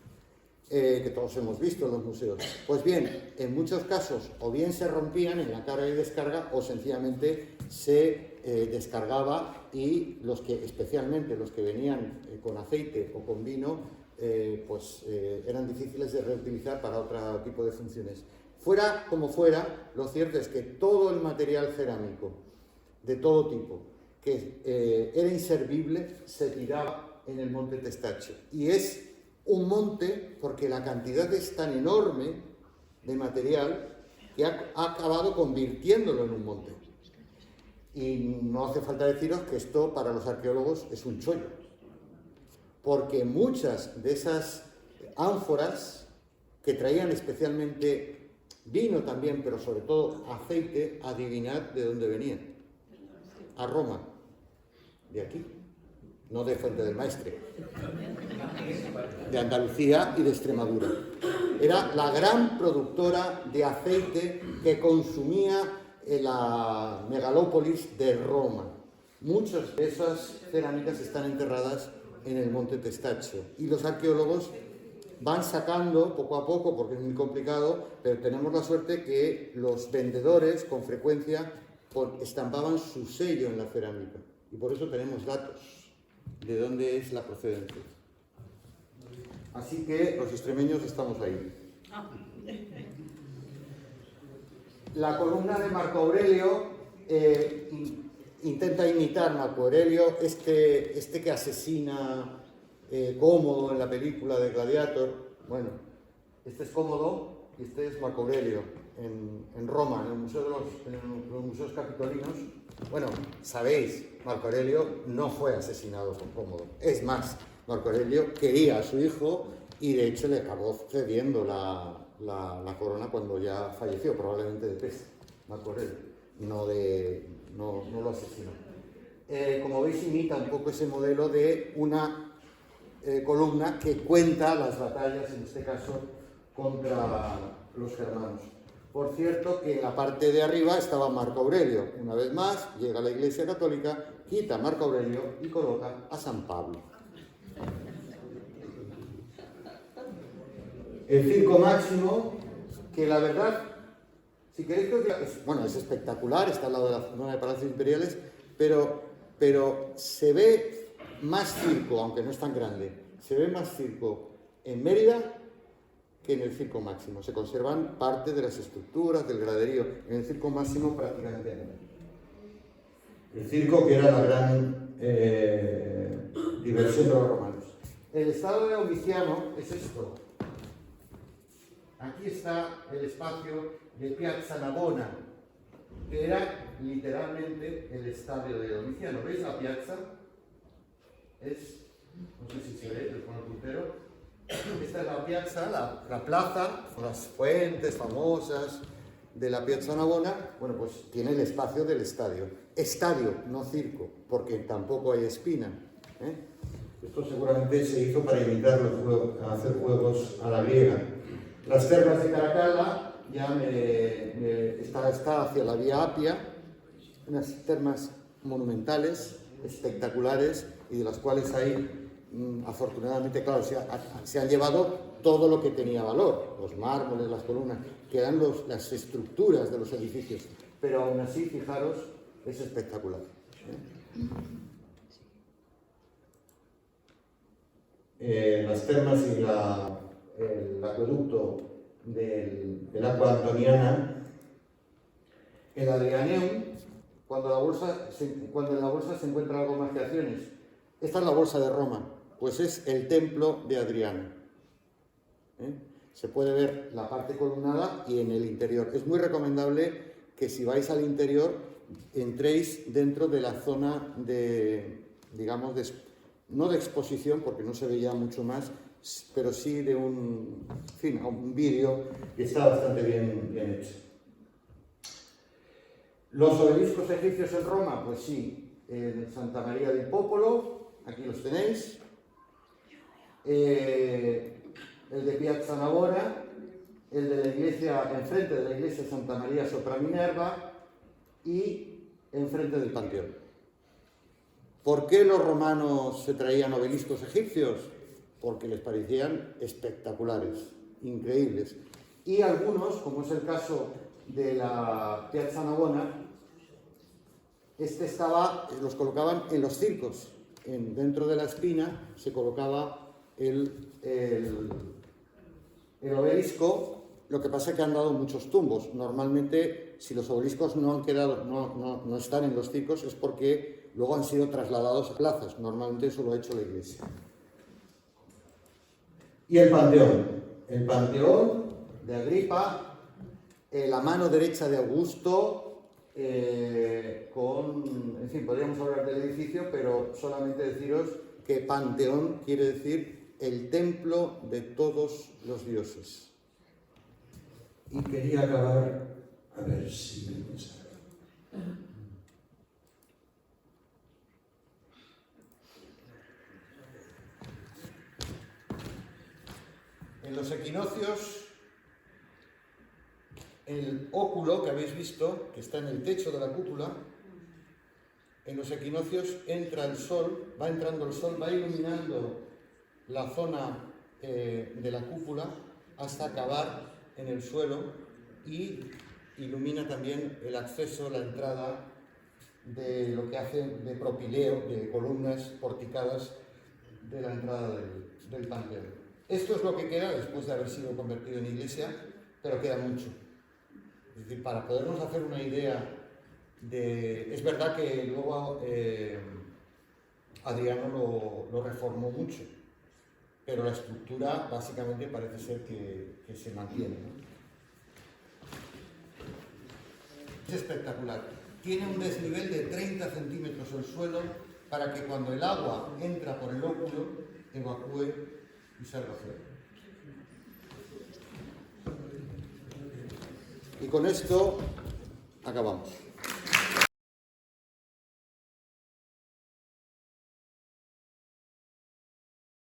Que todos hemos visto en los museos. Pues bien, en muchos casos o bien se rompían en la carga y descarga o sencillamente se descargaba y especialmente los que venían con aceite o con vino, eran difíciles de reutilizar para otro tipo de funciones. Fuera como fuera, lo cierto es que todo el material cerámico de todo tipo que era inservible se tiraba en el monte Testaccio. Y es un monte porque la cantidad es tan enorme de material que ha acabado convirtiéndolo en un monte. Y no hace falta deciros que esto para los arqueólogos es un chollo, porque muchas de esas ánforas que traían especialmente vino también, pero sobre todo aceite, adivinad de dónde venían. A Roma, de aquí, no de Fuente del Maestre, de Andalucía y de Extremadura. Era la gran productora de aceite que consumía en la megalópolis de Roma. Muchas de esas cerámicas están enterradas en el monte Testaccio y los arqueólogos van sacando poco a poco, porque es muy complicado, pero tenemos la suerte que los vendedores con frecuencia estampaban su sello en la cerámica y por eso tenemos datos de dónde es la procedencia. Así que los extremeños estamos ahí. La columna de Marco Aurelio intenta imitar Marco Aurelio, este que asesina Cómodo en la película de Gladiator. Bueno, este es Cómodo y este es Marco Aurelio en Roma, en los museos capitolinos. Bueno, sabéis, Marco Aurelio no fue asesinado por Cómodo. Es más, Marco Aurelio quería a su hijo y de hecho le acabó cediendo la corona cuando ya falleció, probablemente de peste. Marco Aurelio, no lo asesinó. Como veis, imita un poco ese modelo de una columna que cuenta las batallas, en este caso, contra los germanos. Por cierto, que en la parte de arriba estaba Marco Aurelio. Una vez más, llega la Iglesia Católica, quita a Marco Aurelio y coloca a San Pablo. El Circo Máximo, que la verdad, si queréis, creo que es espectacular, está al lado de la zona de Palacios Imperiales, pero se ve más circo, aunque no es tan grande, se ve más circo en Mérida que en el Circo Máximo. Se conservan parte de las estructuras del graderío. En el Circo Máximo prácticamente no. El circo que era la gran diversión de los romanos. El estado de Domiciano es esto. Aquí está el espacio de Piazza Navona, que era literalmente el estadio de Domiciano. ¿Veis la piazza? No sé si se ve, con el puntero. Esta es la piazza, la plaza, las fuentes famosas de la Piazza Navona. Bueno, pues tiene el espacio del estadio. Estadio, no circo, porque tampoco hay espina. Esto seguramente se hizo para imitar los juegos, hacer juegos a la griega. Las termas de Caracalla ya está hacia la Vía Apia, unas termas monumentales, espectaculares, y de las cuales hay, afortunadamente, claro, se han llevado todo lo que tenía valor, los mármoles, las columnas, que eran las estructuras de los edificios, pero aún así, fijaros, es espectacular. Las termas y el acueducto del Aqua Antoniana, el Adrianeum, cuando en la bolsa se encuentra algo más que acciones. Esta es la bolsa de Roma, pues es el templo de Adriano. Se puede ver la parte columnada y en el interior. Es muy recomendable que si vais al interior entréis dentro de la zona de, digamos, no de exposición, porque no se veía mucho más, pero sí de un vídeo que está bastante bien hecho. ¿Los obeliscos egipcios en Roma? Pues sí, en Santa María del Popolo, aquí los tenéis. El de Piazza Navona, el de la iglesia, enfrente de la iglesia Santa María sopra Minerva y enfrente del Panteón. ¿Por qué los romanos se traían obeliscos egipcios? Porque les parecían espectaculares, increíbles. Y algunos, como es el caso de la Piazza Navona, los colocaban en los circos. Dentro de la espina se colocaba el obelisco. Lo que pasa es que han dado muchos tumbos. Normalmente, si los obeliscos no están en los circos, es porque luego han sido trasladados a plazas. Normalmente eso lo ha hecho la iglesia. Y el Panteón. El Panteón de Agripa, la mano derecha de Augusto, en fin, podríamos hablar del edificio, pero solamente deciros que Panteón quiere decir el templo de todos los dioses. Y quería acabar, a ver si me pensaba. En los equinoccios, el óculo que habéis visto, que está en el techo de la cúpula, en los equinoccios entra el sol, va entrando el sol, va iluminando la zona de la cúpula hasta acabar en el suelo y ilumina también el acceso, la entrada de lo que hace de propileo, de columnas porticadas de la entrada del Panteón. Esto es lo que queda después de haber sido convertido en iglesia, pero queda mucho. Es decir, para podernos hacer una idea de... Es verdad que luego Adriano lo reformó mucho, pero la estructura básicamente parece ser que se mantiene, ¿no? Es espectacular. Tiene un desnivel de 30 centímetros el suelo para que cuando el agua entra por el óculo evacúe y salga fuera. Y con esto acabamos.